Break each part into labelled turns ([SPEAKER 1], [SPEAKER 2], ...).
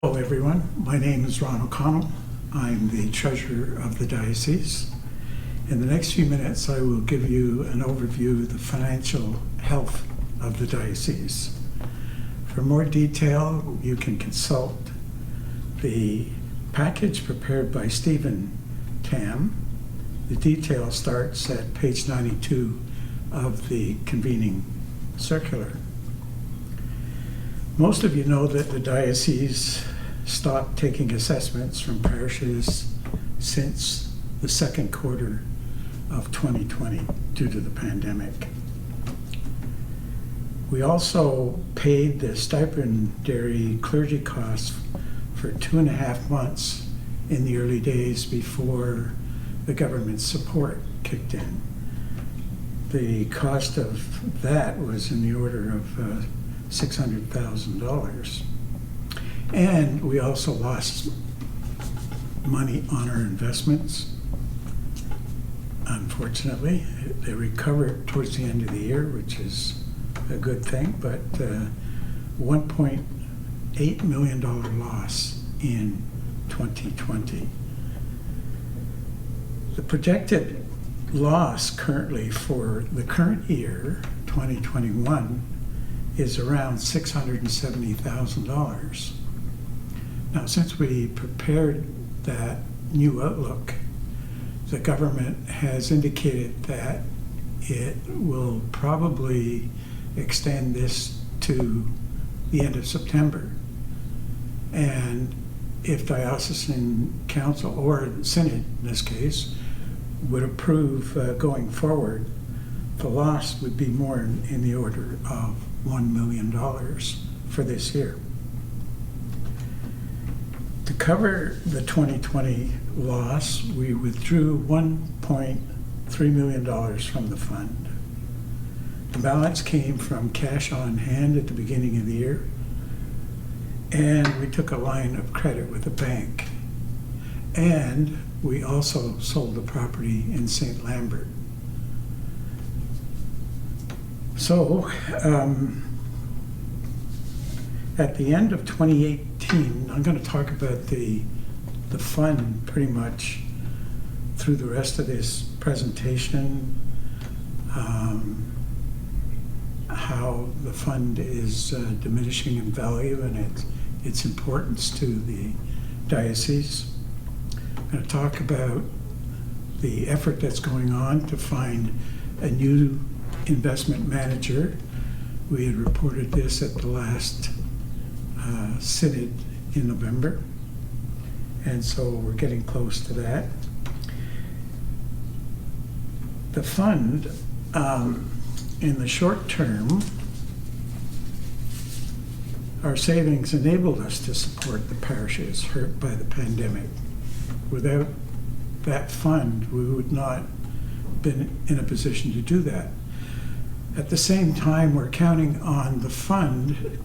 [SPEAKER 1] Hello everyone, my name is Ron O'Connell. I'm the treasurer of the Diocese. In the next few minutes I will give you an overview of the financial health of the Diocese. For more detail, you can consult the package prepared by Stephen Tam. The detail starts at page 92 of the convening circular. Most of you know that the Diocese stopped taking assessments from parishes since the second quarter of 2020 due to the pandemic. We also paid the stipendiary clergy costs for 2.5 months in the early days before the government support kicked in. The cost of that was in the order of $600,000. And we also lost money on our investments. Unfortunately, they recovered towards the end of the year, which is a good thing, but $1.8 million loss in 2020. The projected loss currently for the current year, 2021, is around $670,000. Now, since we prepared that new outlook, the government has indicated that it will probably extend this to the end of September. And if Diocesan Council, or Synod in this case, would approve going forward, the loss would be more in the order of $1 million for this year. To cover the 2020 loss, we withdrew $1.3 million from the fund. The balance came from cash on hand at the beginning of the year, and we took a line of credit with a bank. And we also sold the property in St. Lambert. So, at the end of 2018, I'm going to talk about the fund pretty much through the rest of this presentation, how the fund is diminishing in value and its importance to the diocese. I'm going to talk about the effort that's going on to find a new investment manager. We had reported this at the last Synod in November, and so we're getting close to that. The fund, in the short term, our savings enabled us to support the parishes hurt by the pandemic. Without that fund, we would not been in a position to do that. At the same time, we're counting on the fund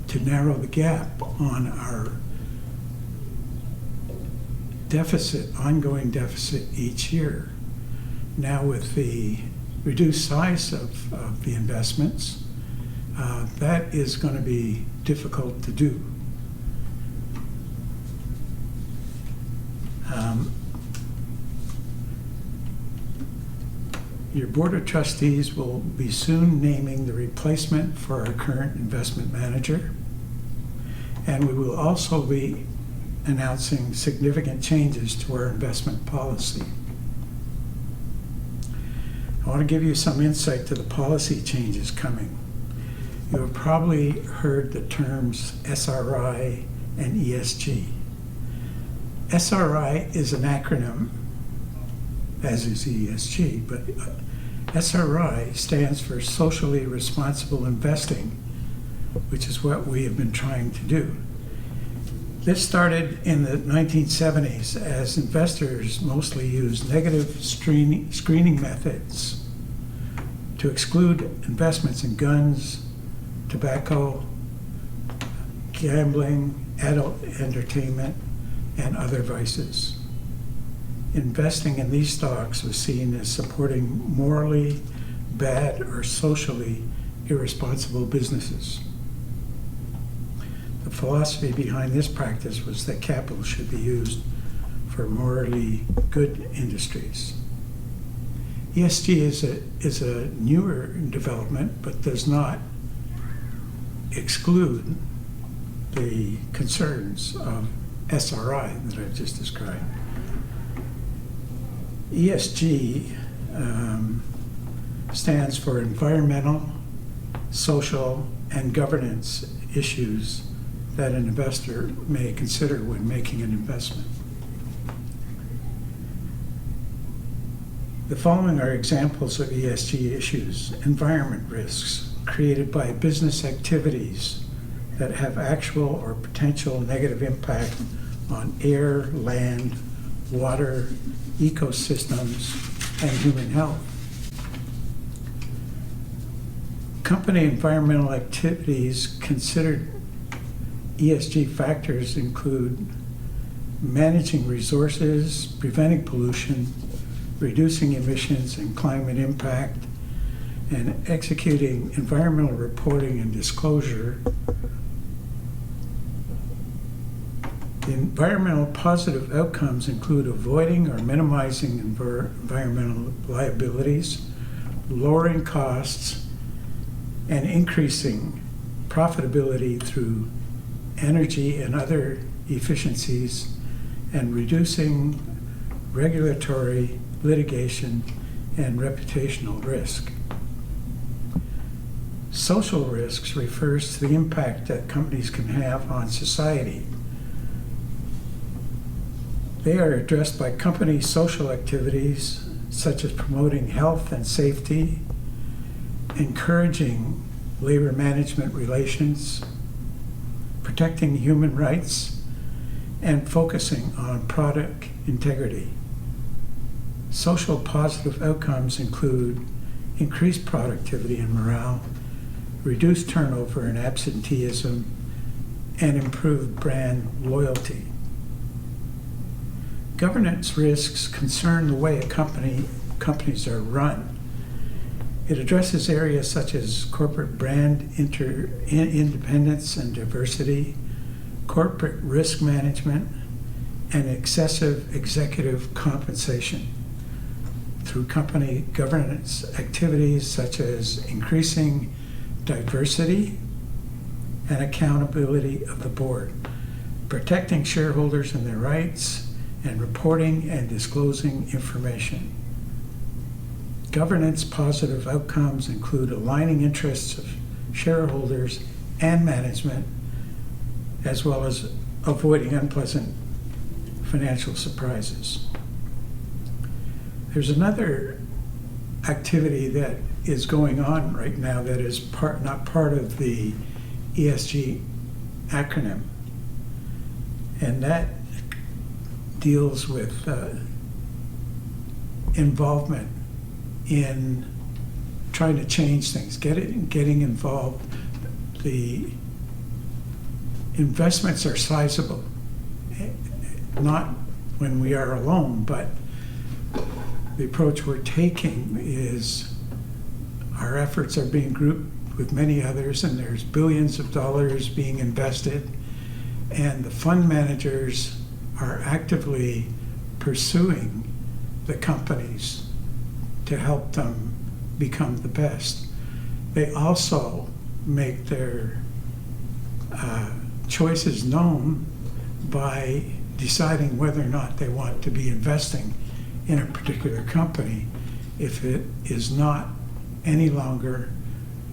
[SPEAKER 1] to narrow the gap on our deficit, ongoing deficit each year. Now with the reduced size of the investments, that is going to be difficult to do. Your Board of Trustees will be soon naming the replacement for our current investment manager, and we will also be announcing significant changes to our investment policy. I want to give you some insight to the policy changes coming. You have probably heard the terms SRI and ESG. SRI is an acronym, as is ESG, but SRI stands for Socially Responsible Investing, which is what we have been trying to do. This started in the 1970s as investors mostly used negative screening methods to exclude investments in guns, tobacco, gambling, adult entertainment, and other vices. Investing in these stocks was seen as supporting morally bad or socially irresponsible businesses. The philosophy behind this practice was that capital should be used for morally good industries. ESG is a newer development, but does not exclude the concerns of SRI that I've just described. ESG stands for environmental, social, and governance issues that an investor may consider when making an investment. The following are examples of ESG issues: environment risks created by business activities that have actual or potential negative impact on air, land, water, ecosystems, and human health. Company environmental activities considered ESG factors include managing resources, preventing pollution, reducing emissions and climate impact, and executing environmental reporting and disclosure. The environmental positive outcomes include avoiding or minimizing environmental liabilities, lowering costs, and increasing profitability through energy and other efficiencies, and reducing regulatory, litigation, and reputational risk. Social risks refers to the impact that companies can have on society. They are addressed by company social activities such as promoting health and safety, encouraging labor management relations, protecting human rights, and focusing on product integrity. Social positive outcomes include increased productivity and morale, reduced turnover and absenteeism, and improved brand loyalty. Governance risks concern the way companies are run. It addresses areas such as corporate brand independence and diversity, corporate risk management, and excessive executive compensation through company governance activities such as increasing diversity and accountability of the board, protecting shareholders and their rights, and reporting and disclosing information. Governance positive outcomes include aligning interests of shareholders and management, as well as avoiding unpleasant financial surprises. There's another activity that is going on right now that is not part of the ESG acronym, and that deals with involvement in trying to change things, getting involved. The investments are sizable, not when we are alone, but the approach we're taking is our efforts are being grouped with many others, and there's billions of dollars being invested, and the fund managers are actively pursuing the companies to help them become the best. They also make their choices known by deciding whether or not they want to be investing in a particular company if it is not any longer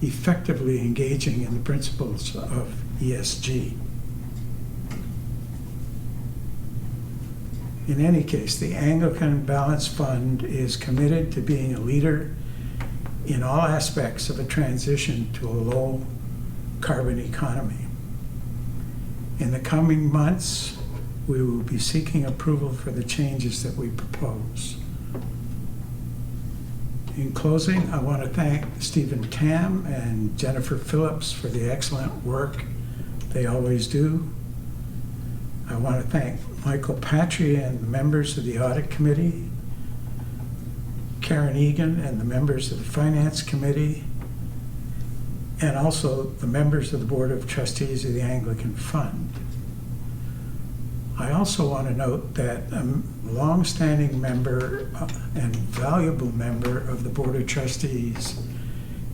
[SPEAKER 1] effectively engaging in the principles of ESG. In any case, the Anglican Balance Fund is committed to being a leader in all aspects of a transition to a low carbon economy. In the coming months, we will be seeking approval for the changes that we propose. In closing, I want to thank Stephen Tam and Jennifer Phillips for the excellent work they always do. I want to thank Michael Patry and the members of the Audit Committee, Karen Egan and the members of the Finance Committee, and also the members of the Board of Trustees of the Anglican Fund. I also want to note that a long-standing member and valuable member of the Board of Trustees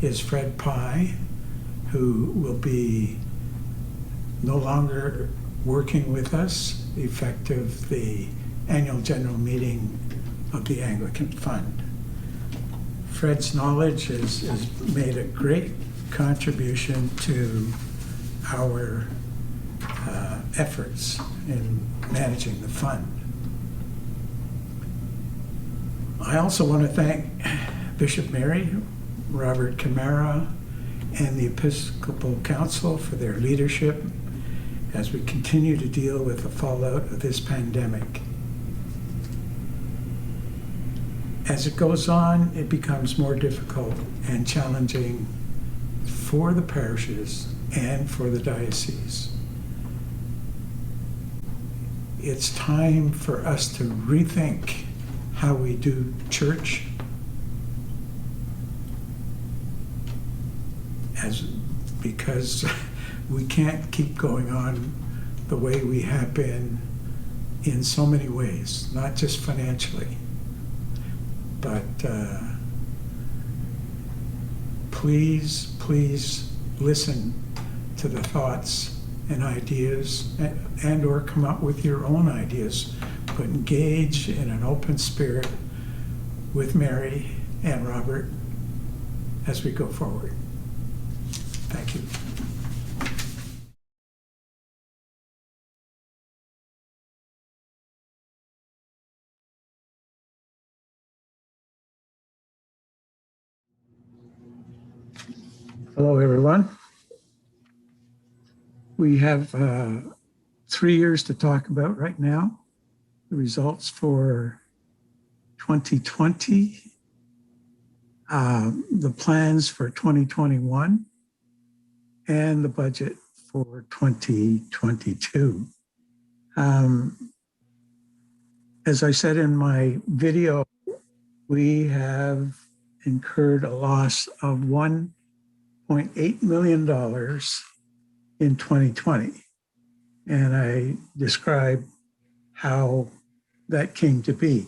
[SPEAKER 1] is Fred Pye, who will be no longer working with us effective the annual general meeting of the Anglican Fund. Fred's knowledge has made a great contribution to our efforts in managing the fund. I also want to thank Bishop Mary, Robert Camara, and the Episcopal Council for their leadership as we continue to deal with the fallout of this pandemic. As it goes on, it becomes more difficult and challenging for the parishes and for the diocese. It's time for us to rethink how we do church because we can't keep going on the way we have been in so many ways, not just financially, but please listen to the thoughts and ideas and or come up with your own ideas, but engage in an open spirit with Mary and Robert as we go forward. Thank you. Hello, everyone. We have 3 years to talk about right now. The results for 2020, the plans for 2021, and the budget for 2022. As I said in my video, we have incurred a loss of $1.8 million in 2020. And I describe how that came to be.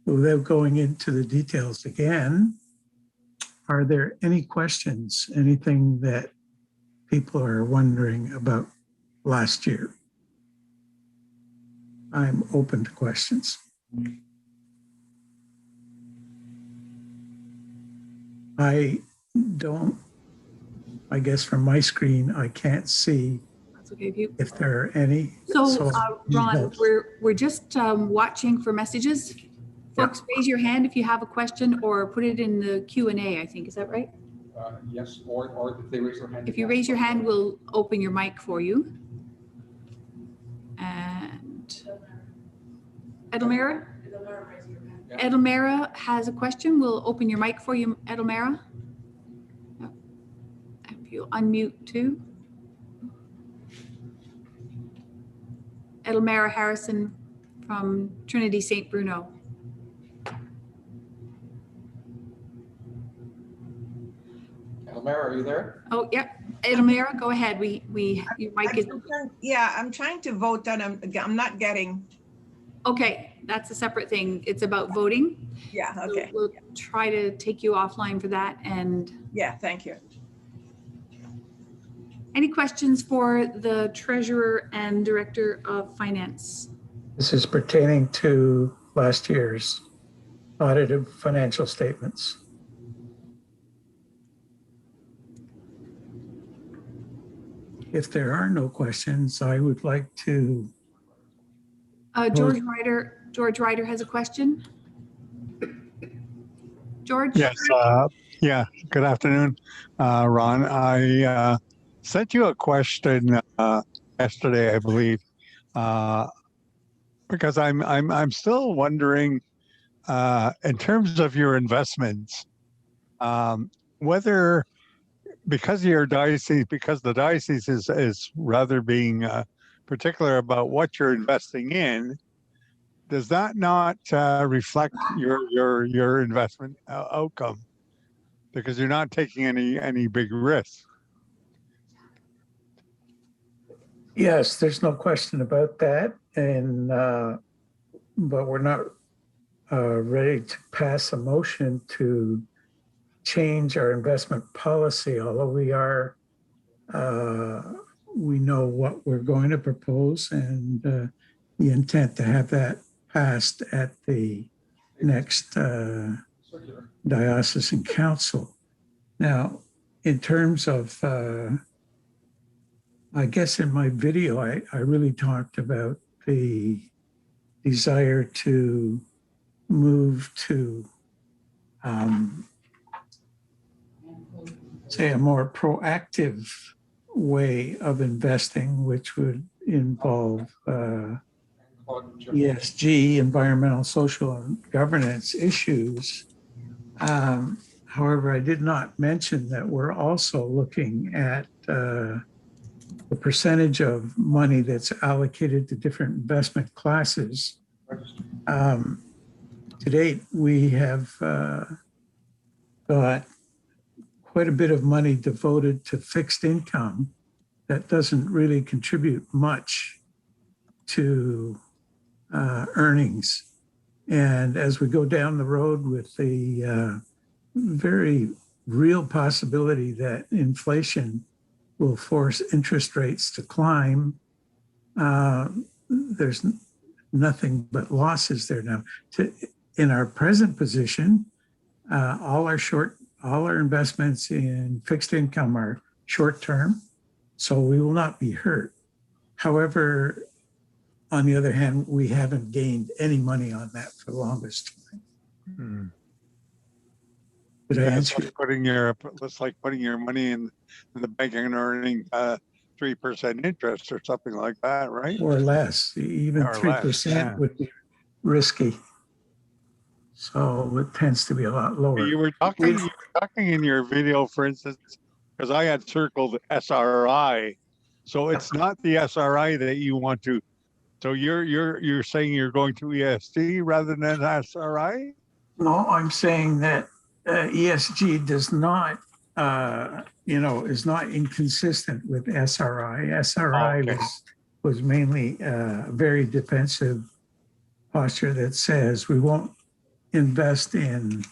[SPEAKER 1] Without going into the details again, are there any questions, anything that people are wondering about last year? I'm open to questions. I guess from my screen, I can't see if there are any.
[SPEAKER 2] So Ron, we're just watching for messages. Folks, raise your hand if you have a question or put it in the Q&A, I think. Is that right?
[SPEAKER 3] Yes, or if they raise their hand.
[SPEAKER 2] If you raise your hand, we'll open your mic for you. And Edelmira? Edelmira has a question. We'll open your mic for you, Edelmira. If you unmute too. Edelmira Harrison from Trinity St. Bruno.
[SPEAKER 3] Edelmira, are you there?
[SPEAKER 2] Oh, yeah. Edelmira, go ahead. Your mic is.
[SPEAKER 4] Yeah, I'm trying to vote and I'm not getting.
[SPEAKER 2] Okay, that's a separate thing. It's about voting.
[SPEAKER 4] Yeah, okay.
[SPEAKER 2] So we'll try to take you offline for that. And
[SPEAKER 4] yeah, thank you.
[SPEAKER 2] Any questions for the Treasurer and Director of Finance?
[SPEAKER 1] This is pertaining to last year's audited financial statements. If there are no questions, I would like to.
[SPEAKER 2] George Ryder has a question. George?
[SPEAKER 5] Yes, yeah, good afternoon, Ron. I sent you a question yesterday, I believe, because I'm still wondering, in terms of your investments, whether because your diocese, because the diocese is rather being particular about what you're investing in, does that not reflect your investment outcome? because you're not taking any big risks.
[SPEAKER 1] Yes, there's no question about that. And, but we're not ready to pass a motion to change our investment policy, although we know what we're going to propose and the intent to have that passed at the next
[SPEAKER 3] Circular.
[SPEAKER 1] diocesan council. Now, in terms of, I guess in my video, I really talked about the desire to move to, say, a more proactive way of investing, which would involve ESG, environmental, social, and governance issues. However, I did not mention that we're also looking at the percentage of money that's allocated to different investment classes. To date, we have got quite a bit of money devoted to fixed income that doesn't really contribute much to earnings. And as we go down the road with the very real possibility that inflation will force interest rates to climb, there's nothing but losses there now. In our present position, all our investments in fixed income are short-term, so we will not be hurt. However, on the other hand, we haven't gained any money on that for the longest time. Did I answer?
[SPEAKER 5] It's like putting your money in the bank and earning 3% interest or something like that, right?
[SPEAKER 1] Or less, even
[SPEAKER 5] Or
[SPEAKER 1] 3%
[SPEAKER 5] less,
[SPEAKER 1] would be risky. So it tends to be a lot lower.
[SPEAKER 5] You were talking in your video, for instance, because I had circled SRI. So it's not the SRI that you want to. So you're saying you're going to ESG rather than SRI?
[SPEAKER 1] No, I'm saying that ESG does not, is not inconsistent with SRI. SRI was mainly a very defensive posture that says we won't invest in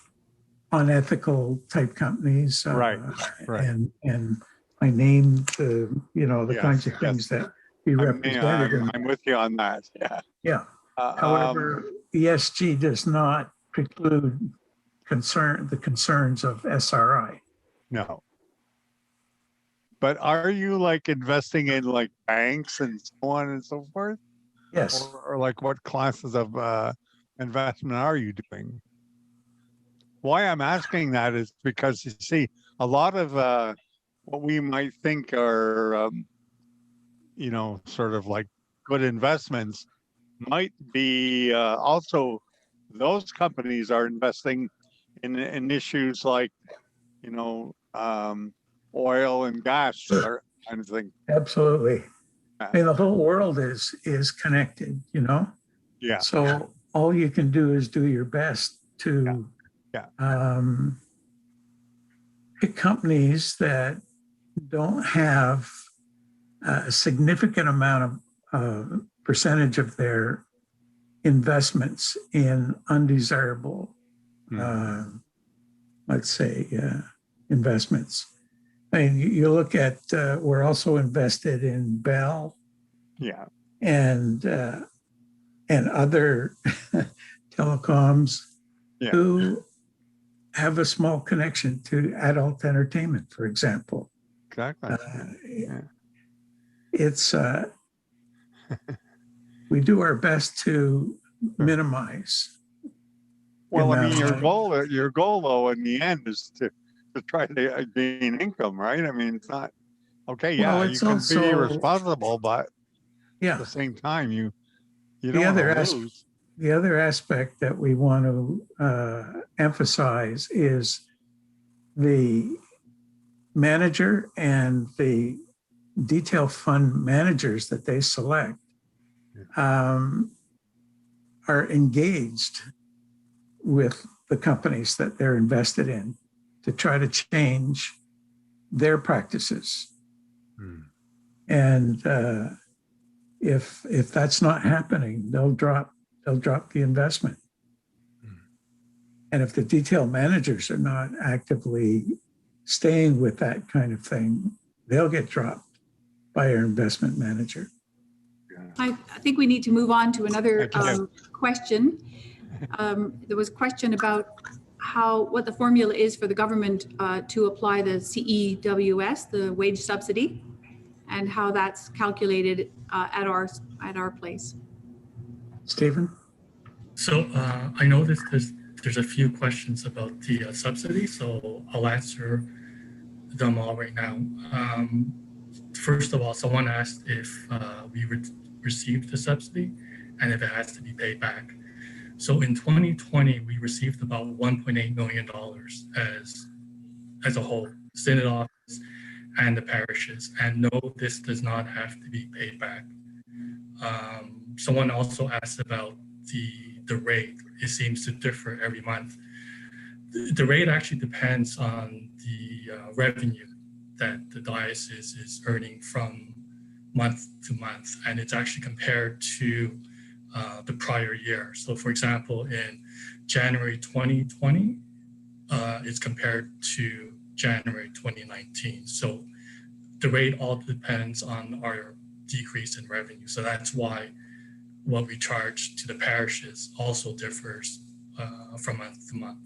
[SPEAKER 1] unethical type companies.
[SPEAKER 5] Right.
[SPEAKER 1] And I named the kinds of things that be represented.
[SPEAKER 5] I'm with you on that. Yeah.
[SPEAKER 1] Yeah. However, ESG does not preclude the concerns of SRI.
[SPEAKER 5] No. But are you like investing in like banks and so on and so forth?
[SPEAKER 1] Yes.
[SPEAKER 5] Or like what classes of investment are you doing? Why I'm asking that is because you see a lot of what we might think are, sort of like good investments might be also those companies are investing in issues like, oil and gas kind of thing.
[SPEAKER 1] Absolutely. I mean, the whole world is connected,
[SPEAKER 5] Yeah.
[SPEAKER 1] So all you can do is do your best to pick companies that don't have a significant amount of percentage of their investments in undesirable, let's say, investments. I mean, you look at, we're also invested in Bell, and other telecoms who have a small connection to adult entertainment, for example.
[SPEAKER 5] Exactly.
[SPEAKER 1] It's we do our best to minimize.
[SPEAKER 5] Well, I mean, your goal though, in the end, is to try to gain income, right? I mean, it's not okay. Yeah,
[SPEAKER 1] well,
[SPEAKER 5] you can
[SPEAKER 1] also,
[SPEAKER 5] be responsible, but
[SPEAKER 1] at
[SPEAKER 5] the same time, you don't want to lose.
[SPEAKER 1] The other aspect that we want to emphasize is the manager and the detail fund managers that they select are engaged with the companies that they're invested in. to try to change their practices. And if that's not happening, they'll drop the investment. And if the detail managers are not actively staying with that kind of thing, they'll get dropped by our investment manager.
[SPEAKER 2] I think we need to move on to another
[SPEAKER 5] Okay.
[SPEAKER 2] question. There was a question about what the formula is for the government to apply the CEWS, the wage subsidy, and how that's calculated at our place.
[SPEAKER 1] Stephen?
[SPEAKER 6] So I noticed there's a few questions about the subsidy, so I'll answer them all right now. First of all, someone asked if we received the subsidy and if it has to be paid back. So in 2020, we received about $1.8 million as a whole, Synod office and the parishes. And no, this does not have to be paid back. Someone also asked about the rate. It seems to differ every month. The rate actually depends on the revenue that the diocese is earning from month to month, and it's actually compared to the prior year. So for example, in January 2020, it's compared to January 2019. So the rate all depends on our decrease in revenue. So that's why what we charge to the parishes also differs from month to month.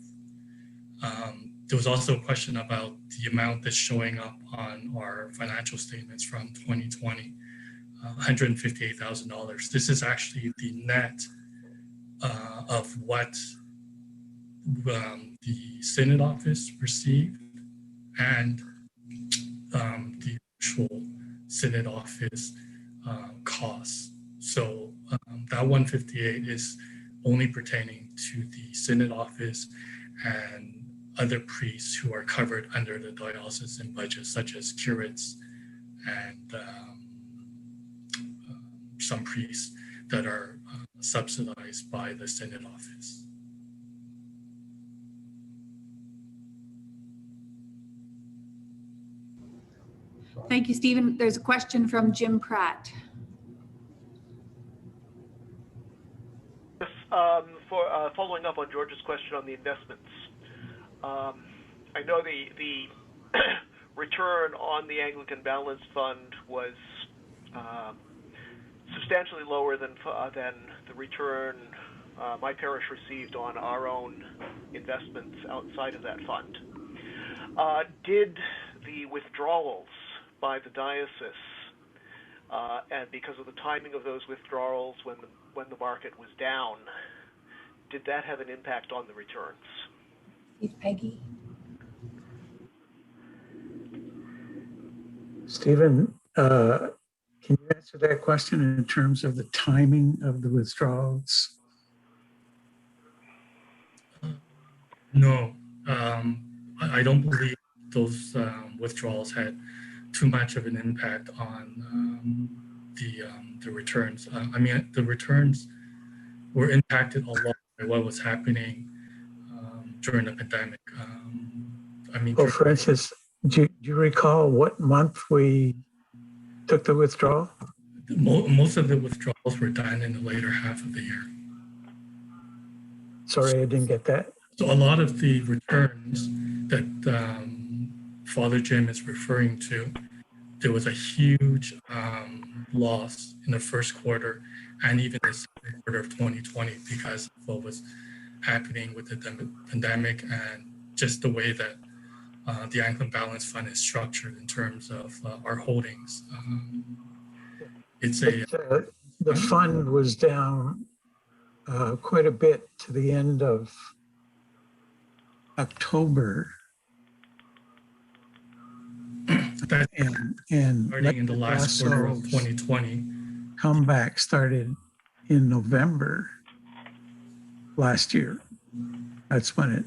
[SPEAKER 6] There was also a question about the amount that's showing up on our financial statements from 2020, $158,000. This is actually the net of what the Synod office received and the actual Synod office costs. So that 158 is only pertaining to the Synod office and other priests who are covered under the diocesan budget, such as curates and some priests that are subsidized by the Synod office.
[SPEAKER 2] Thank you, Stephen. There's a question from Jim Pratt.
[SPEAKER 7] Yes, following up on George's question on the investments. I know the return on the Anglican Balance Fund was substantially lower than the return my parish received on our own investments outside of that fund. Did the withdrawals by the diocese, and because of the timing of those withdrawals when the market was down, did that have an impact on the returns?
[SPEAKER 2] Peggy.
[SPEAKER 1] Stephen, can you answer that question in terms of the timing of the withdrawals?
[SPEAKER 6] No, I don't believe those withdrawals had too much of an impact on the returns. I mean, the returns were impacted a lot by what was happening during the pandemic.
[SPEAKER 1] Well, for instance, do you recall what month we took the withdrawal?
[SPEAKER 6] Most of the withdrawals were done in the later half of the year.
[SPEAKER 1] Sorry, I didn't get that.
[SPEAKER 6] So a lot of the returns that Father Jim is referring to, there was a huge loss in the first quarter and even the second quarter of 2020 because of what was happening with the pandemic and just the way that the Anglican Balance Fund is structured in terms of our holdings.
[SPEAKER 1] The fund was down quite a bit to the end of October. And
[SPEAKER 6] starting in the last quarter of 2020.
[SPEAKER 1] Comeback started in November last year. That's when it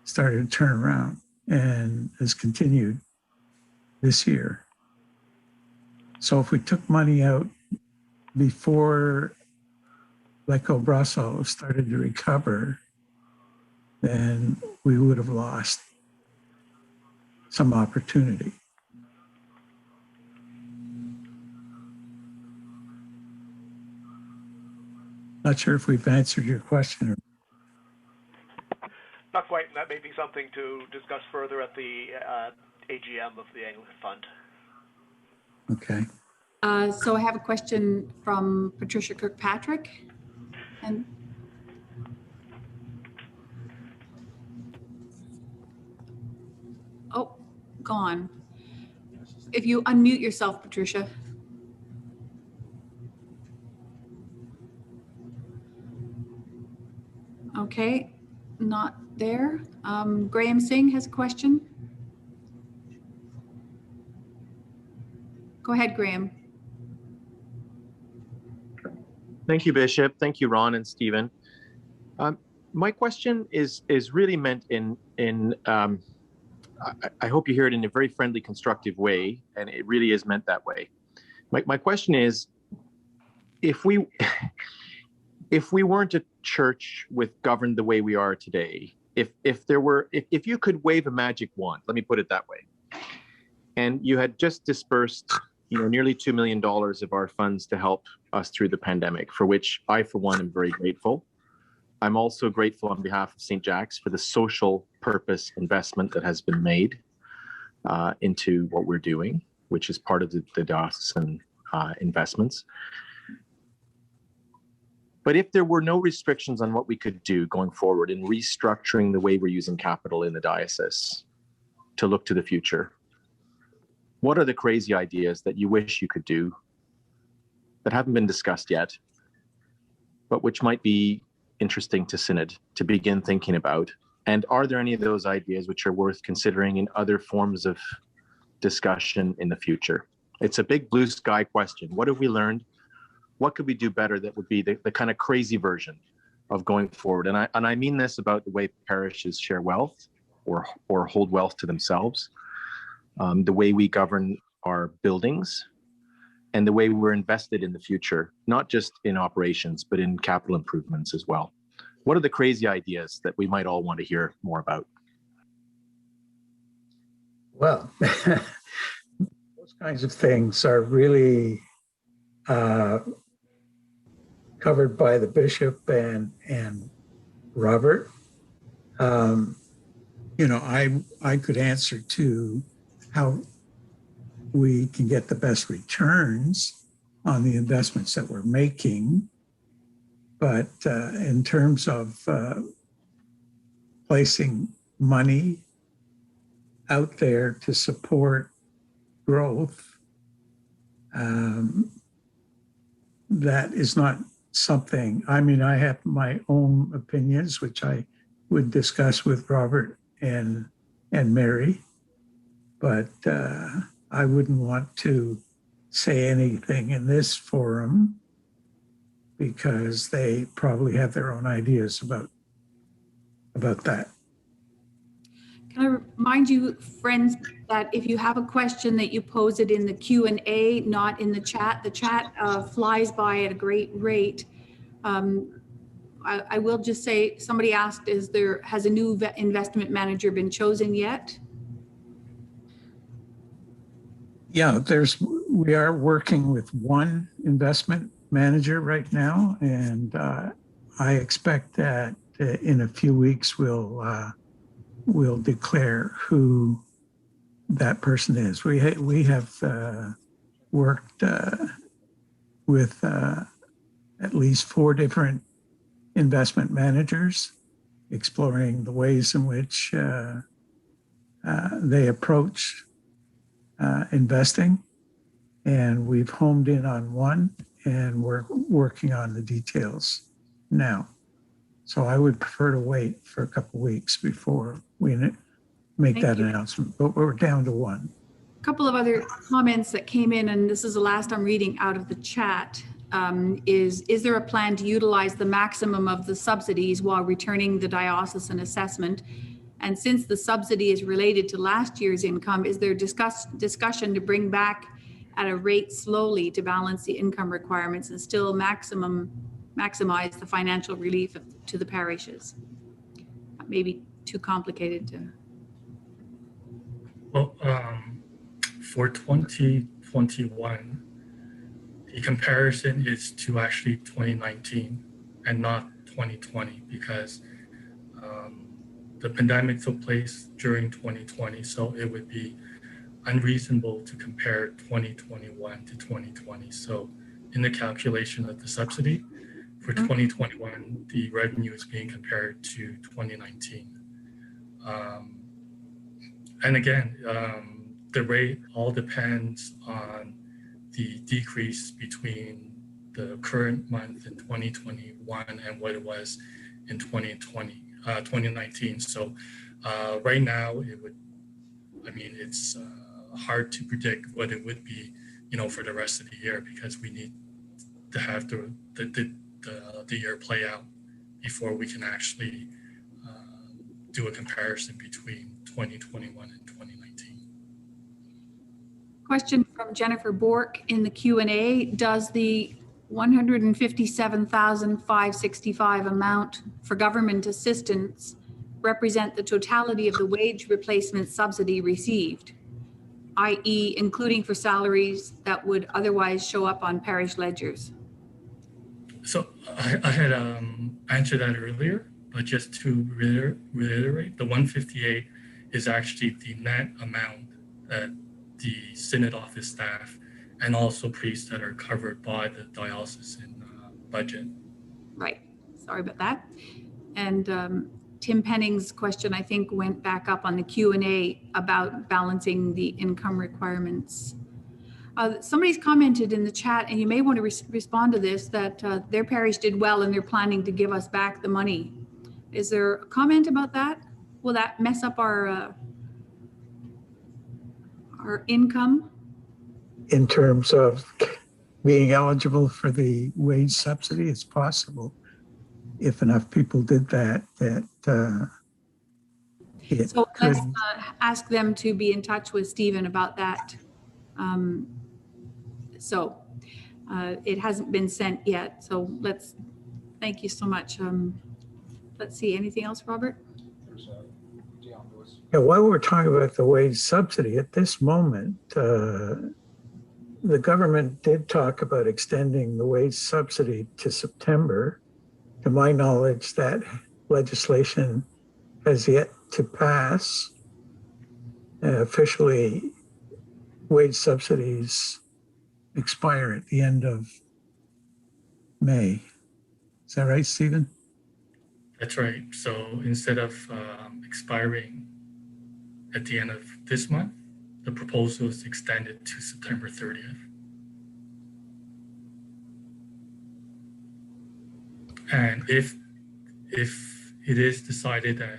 [SPEAKER 1] started to turn around and has continued this year. So if we took money out before Lecco Brasso started to recover, then we would have lost some opportunity. Not sure if we've answered your question.
[SPEAKER 7] Not quite, and that may be something to discuss further at the AGM of the Anglican Fund.
[SPEAKER 1] Okay.
[SPEAKER 2] So I have a question from Patricia Kirkpatrick. And oh, gone. If you unmute yourself, Patricia. Okay, not there. Graham Singh has a question. Go ahead, Graham.
[SPEAKER 8] Thank you, Bishop. Thank you, Ron and Stephen. My question is really meant I hope you hear it in a very friendly, constructive way, and it really is meant that way. My question is, if we weren't a church governed the way we are today, if you could wave a magic wand, let me put it that way, and you had just dispersed, nearly $2 million of our funds to help us through the pandemic, for which I, for one, am very grateful. I'm also grateful on behalf of St. Jack's for the social purpose investment that has been made into what we're doing, which is part of the diocesan investments. But if there were no restrictions on what we could do going forward in restructuring the way we're using capital in the diocese to look to the future, what are the crazy ideas that you wish you could do that haven't been discussed yet, but which might be interesting to Synod to begin thinking about? And are there any of those ideas which are worth considering in other forms of discussion in the future? It's a big blue sky question. What have we learned? What could we do better that would be the kind of crazy version of going forward? And I mean this about the way parishes share wealth or hold wealth to themselves, the way we govern our buildings, and the way we're invested in the future, not just in operations, but in capital improvements as well. What are the crazy ideas that we might all want to hear more about?
[SPEAKER 1] Well, those kinds of things are really covered by the bishop and Robert. I could answer to how we can get the best returns on the investments that we're making. But in terms of placing money out there to support growth, that is not something, I have my own opinions, which I would discuss with Robert and Mary, but I wouldn't want to say anything in this forum because they probably have their own ideas about that.
[SPEAKER 2] Can I remind you, friends, that if you have a question that you pose it in the Q&A, not in the chat. The chat flies by at a great rate. I will just say, somebody asked, has a new investment manager been chosen yet?
[SPEAKER 1] Yeah, we are working with one investment manager right now, and I expect that in a few weeks we'll declare who that person is. We have worked with at least 4 different investment managers, exploring the ways in which they approach investing, and we've homed in on one, and we're working on the details now. So I would prefer to wait for a couple of weeks before we make that announcement, but we're down to one.
[SPEAKER 2] A couple of other comments that came in, and this is the last I'm reading out of the chat, is there a plan to utilize the maximum of the subsidies while returning the diocesan assessment? And since the subsidy is related to last year's income, is there discussion to bring back at a rate slowly to balance the income requirements and still maximize the financial relief to the parishes? Maybe too complicated to.
[SPEAKER 6] Well, for 2021, the comparison is to actually 2019 and not 2020 because the pandemic took place during 2020, so it would be unreasonable to compare 2021 to 2020. So in the calculation of the subsidy for 2021, the revenue is being compared to 2019. And again, the rate all depends on the decrease between the current month in 2021 and what it was in 2019. So right now it would, I mean, it's hard to predict what it would be, for the rest of the year because we need to have the year play out before we can actually do a comparison between 2021 and 2019.
[SPEAKER 2] Question from Jennifer Bork in the Q&A. Does the $157,565 amount for government assistance represent the totality of the wage replacement subsidy received, i.e. including for salaries that would otherwise show up on parish ledgers?
[SPEAKER 6] So I had answered that earlier, but just to reiterate, the 158 is actually the net amount that the Synod office staff and also priests that are covered by the diocesan budget.
[SPEAKER 2] Right. Sorry about that. And Tim Penning's question, I think, went back up on the Q&A about balancing the income requirements. Somebody's commented in the chat, and you may want to respond to this, that their parish did well and they're planning to give us back the money. Is there a comment about that? Will that mess up our income?
[SPEAKER 1] In terms of being eligible for the wage subsidy, it's possible if enough people did that,
[SPEAKER 2] So let's ask them to be in touch with Stephen about that. It hasn't been sent yet, so thank you so much. Let's see, anything else, Robert?
[SPEAKER 3] There's Dion Lewis.
[SPEAKER 1] Yeah, while we're talking about the wage subsidy, at this moment, the government did talk about extending the wage subsidy to September. To my knowledge, that legislation has yet to pass. Officially, wage subsidies expire at the end of May. Is that right, Stephen?
[SPEAKER 6] That's right. So instead of expiring at the end of this month, the proposal is extended to September 30th. And if it is decided that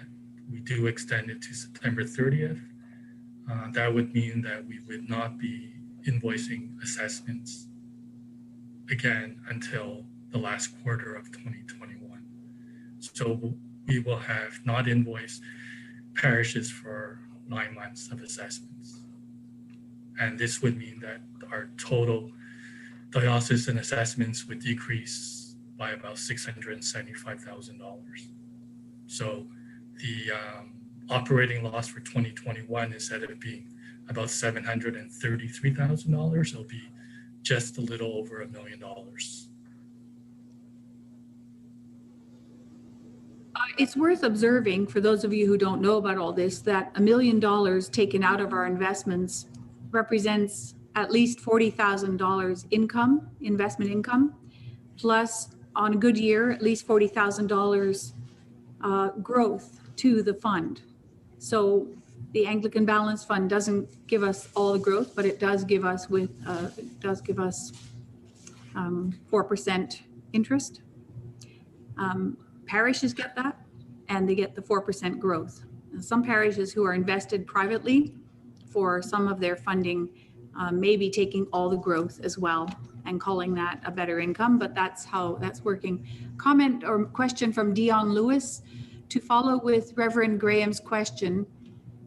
[SPEAKER 6] we do extend it to September 30th, that would mean that we would not be invoicing assessments again until the last quarter of 2021. So we will have not invoiced parishes for 9 months of assessments. And this would mean that our total diocesan assessments would decrease by about $675,000. So the operating loss for 2021, instead of being about $733,000, it'll be just a little over $1 million.
[SPEAKER 2] It's worth observing, for those of you who don't know about all this, that $1 million taken out of our investments represents at least $40,000 income, investment income, plus on a good year, at least $40,000 growth to the fund. So the Anglican Balance Fund doesn't give us all the growth, but it does give us 4% interest. Parishes get that, and they get the 4% growth. And some parishes who are invested privately for some of their funding may be taking all the growth as well and calling that a better income, but that's how that's working. Comment or question from Dion Lewis to follow with Reverend Graham's question.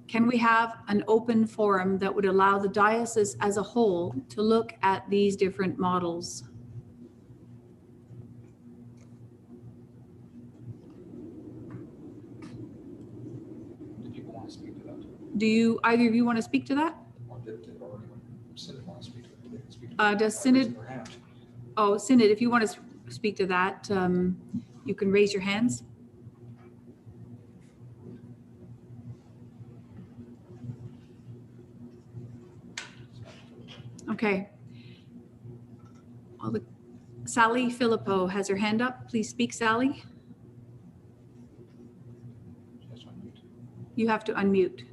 [SPEAKER 2] Can we have an open forum that would allow the diocese as a whole to look at these different models? Do you, either of you want to speak to that?
[SPEAKER 3] Synod want to speak to it? They can speak to it.
[SPEAKER 2] Does Synod,
[SPEAKER 3] Raising their hand.
[SPEAKER 2] oh, Synod, if you want to speak to that, you can raise your hands. Okay. Sally Filippo has her hand up. Please speak, Sally.
[SPEAKER 3] Just unmute.
[SPEAKER 2] You have to unmute.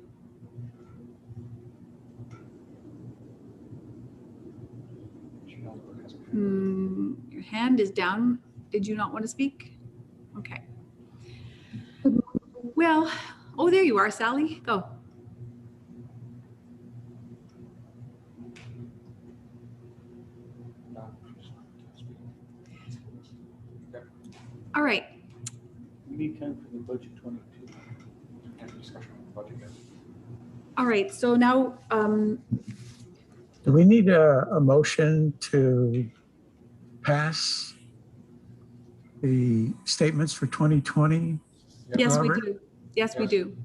[SPEAKER 3] She knows where it has her hand.
[SPEAKER 2] Your hand is down. Did you not want to speak? Okay. Well, oh, there you are, Sally. Go.
[SPEAKER 3] No, she's not speaking. Okay.
[SPEAKER 2] All right.
[SPEAKER 9] We need time for the budget 22.
[SPEAKER 3] Any discussion on the budget yet?
[SPEAKER 2] All right. So now,
[SPEAKER 1] Do we need a motion to pass the statements for 2020?
[SPEAKER 2] yes, we
[SPEAKER 1] Robert?
[SPEAKER 2] do. Yes, we
[SPEAKER 3] Yes.
[SPEAKER 2] do.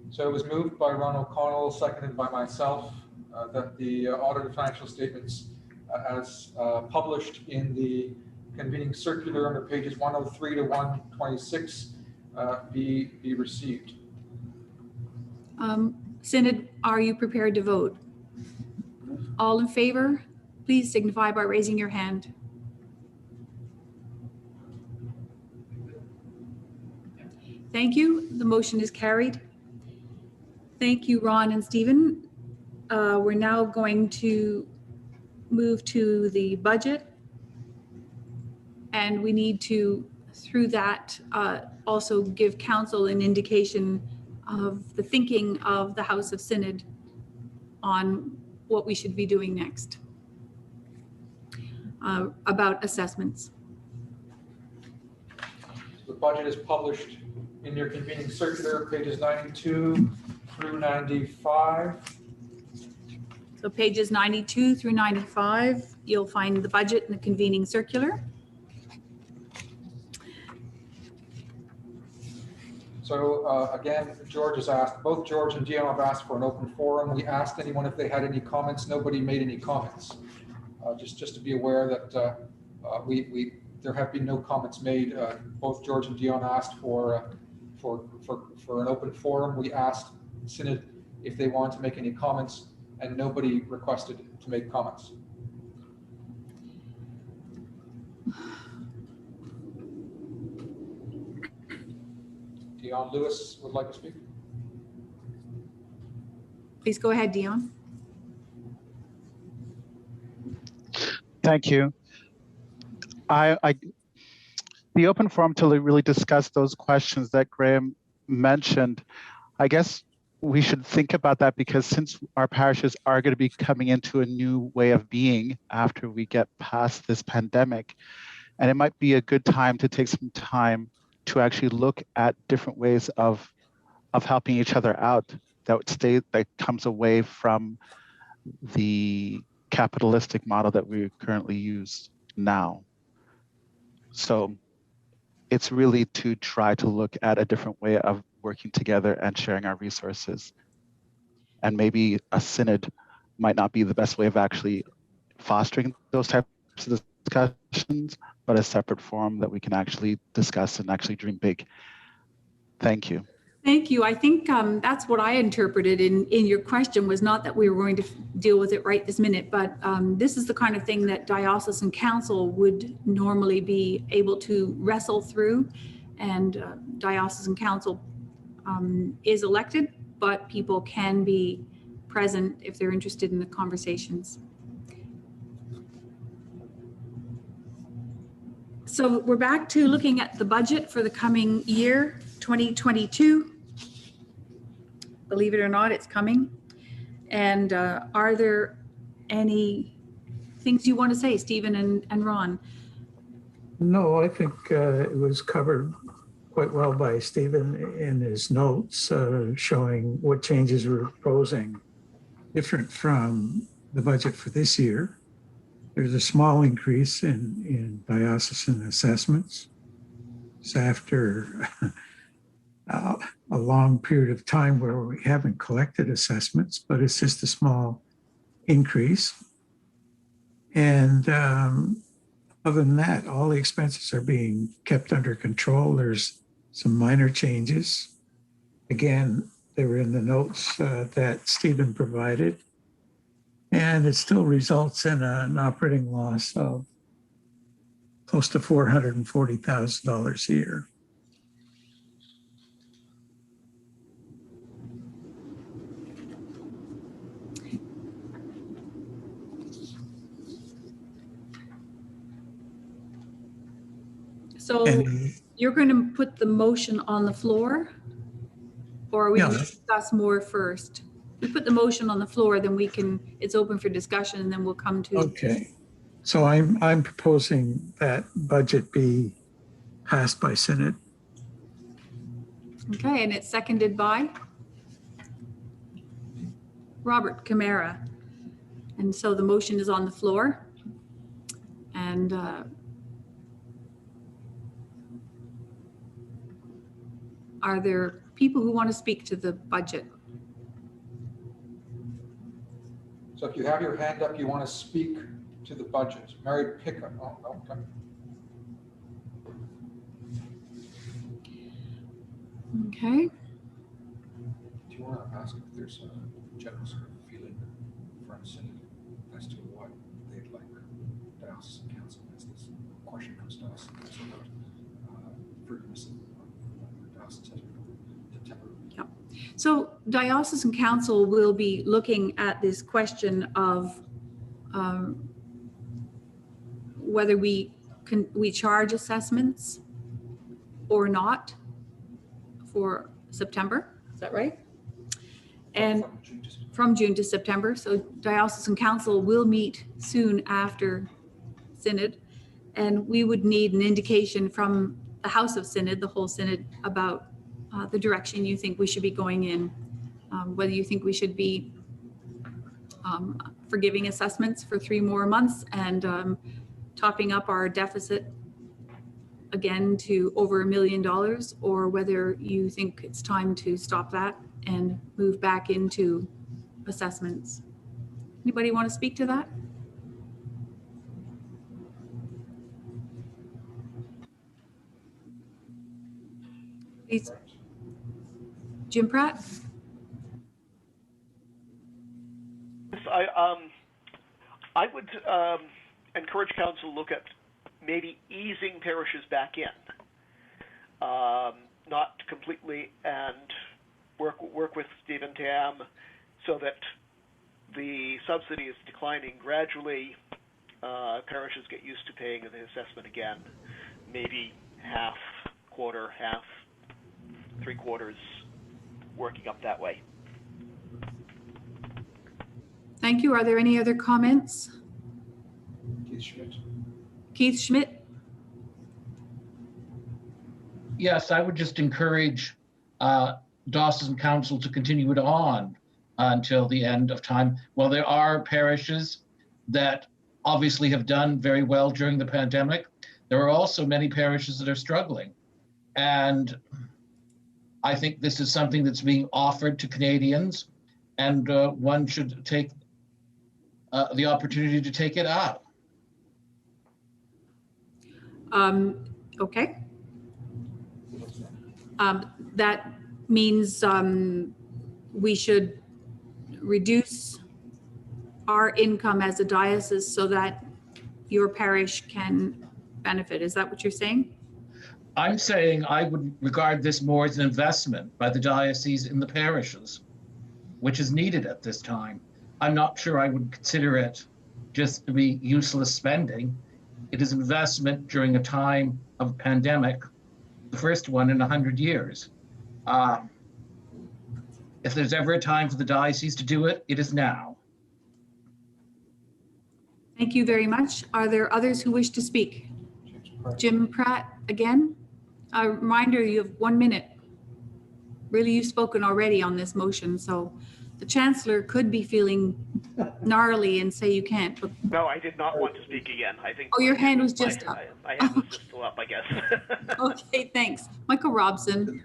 [SPEAKER 3] So it was moved by Ron O'Connell, seconded by myself, that the audited financial statements as published in the convening circular under pages 103 to 126 be received.
[SPEAKER 2] Synod, are you prepared to vote? All in favor, please signify by raising your hand. Thank you. The motion is carried. Thank you, Ron and Stephen. We're now going to move to the budget. And we need to, through that, also give council an indication of the thinking of the House of Synod on what we should be doing next about assessments.
[SPEAKER 3] The budget is published in your convening circular, pages 92 through 95.
[SPEAKER 2] So pages 92 through 95, you'll find the budget in the convening circular.
[SPEAKER 3] So again, George has asked, both George and Dion have asked for an open forum. We asked anyone if they had any comments. Nobody made any comments. Just to be aware that there have been no comments made. Both George and Dion asked for an open forum. We asked Synod if they wanted to make any comments, and nobody requested to make comments. Dion Lewis would like to speak.
[SPEAKER 2] Please go ahead, Dion.
[SPEAKER 10] Thank you. The open forum to really discuss those questions that Graham mentioned, I guess we should think about that, because since our parishes are going to be coming into a new way of being after we get past this pandemic, and it might be a good time to take some time to actually look at different ways of helping each other out that comes away from the capitalistic model that we currently use now. So it's really to try to look at a different way of working together and sharing our resources. And maybe a synod might not be the best way of actually fostering those types of discussions, but a separate forum that we can actually discuss and actually dream big. Thank you.
[SPEAKER 2] Thank you. I think that's what I interpreted in your question, was not that we were going to deal with it right this minute, but this is the kind of thing that Diocesan Council would normally be able to wrestle through. And Diocesan Council is elected, but people can be present if they're interested in the conversations. So we're back to looking at the budget for the coming year, 2022. Believe it or not, it's coming. And are there any things you want to say, Stephen and Ron?
[SPEAKER 1] No, I think it was covered quite well by Stephen in his notes, showing what changes we're proposing different from the budget for this year. There's a small increase in diocesan assessments. It's after a long period of time where we haven't collected assessments, but it's just a small increase. And other than that, all the expenses are being kept under control. There's some minor changes. Again, they were in the notes that Stephen provided. And it still results in an operating loss of close to $440,000 a year.
[SPEAKER 2] So
[SPEAKER 1] And
[SPEAKER 2] you're going to put the motion on the floor? Or are we going to discuss more first? We put the motion on the floor, then it's open for discussion, and then we'll come to.
[SPEAKER 1] okay. So I'm proposing that budget be passed by Synod.
[SPEAKER 2] Okay, and it's seconded by Robert Camara. And so the motion is on the floor. And are there people who want to speak to the budget?
[SPEAKER 3] So if you have your hand up, you want to speak to the budget. Mary Pickup. Oh, okay.
[SPEAKER 2] Okay.
[SPEAKER 3] Do you want to ask if there's a general sort of feeling from Synod as to what they'd like Diocesan Council, as this question comes to us, it's about forgiveness of Diocesan temporary.
[SPEAKER 2] Yep. So Diocesan Council will be looking at this question of whether we charge assessments or not for September. Is that right? And from June to September. So Diocesan Council will meet soon after Synod, and we would need an indication from the House of Synod, the whole Synod, about the direction you think we should be going in, whether you think we should be forgiving assessments for 3 more months and topping up our deficit again to over $1 million, or whether you think it's time to stop that and move back into assessments. Anybody want to speak to that? Please. Jim Pratt?
[SPEAKER 7] Yes, I would encourage council to look at maybe easing parishes back in, not completely, and work with Stephen Tam so that the subsidy is declining gradually. Parishes get used to paying the assessment again, maybe half, quarter, half, 3/4, working up that way.
[SPEAKER 2] Thank you. Are there any other comments?
[SPEAKER 3] Keith Schmidt.
[SPEAKER 2] Keith Schmidt?
[SPEAKER 9] Yes, I would just encourage Diocesan Council to continue it on until the end of time. Well, there are parishes that obviously have done very well during the pandemic. There are also many parishes that are struggling. And I think this is something that's being offered to Canadians, and one should take the opportunity to take it up.
[SPEAKER 2] Okay. That means we should reduce our income as a diocese so that your parish can benefit. Is that what you're saying?
[SPEAKER 9] I'm saying I would regard this more as an investment by the diocese in the parishes, which is needed at this time. I'm not sure I would consider it just to be useless spending. It is investment during a time of pandemic, the first one in 100 years. If there's ever a time for the diocese to do it, it is now.
[SPEAKER 2] Thank you very much. Are there others who wish to speak? Jim Pratt again. A reminder, you have 1 minute. Really, you've spoken already on this motion, so the Chancellor could be feeling gnarly and say you can't. But...
[SPEAKER 7] No, I did not want to speak again. I think.
[SPEAKER 2] Oh, your hand was just up.
[SPEAKER 7] My hand was just still up, I guess.
[SPEAKER 2] Okay, thanks. Michael Robson.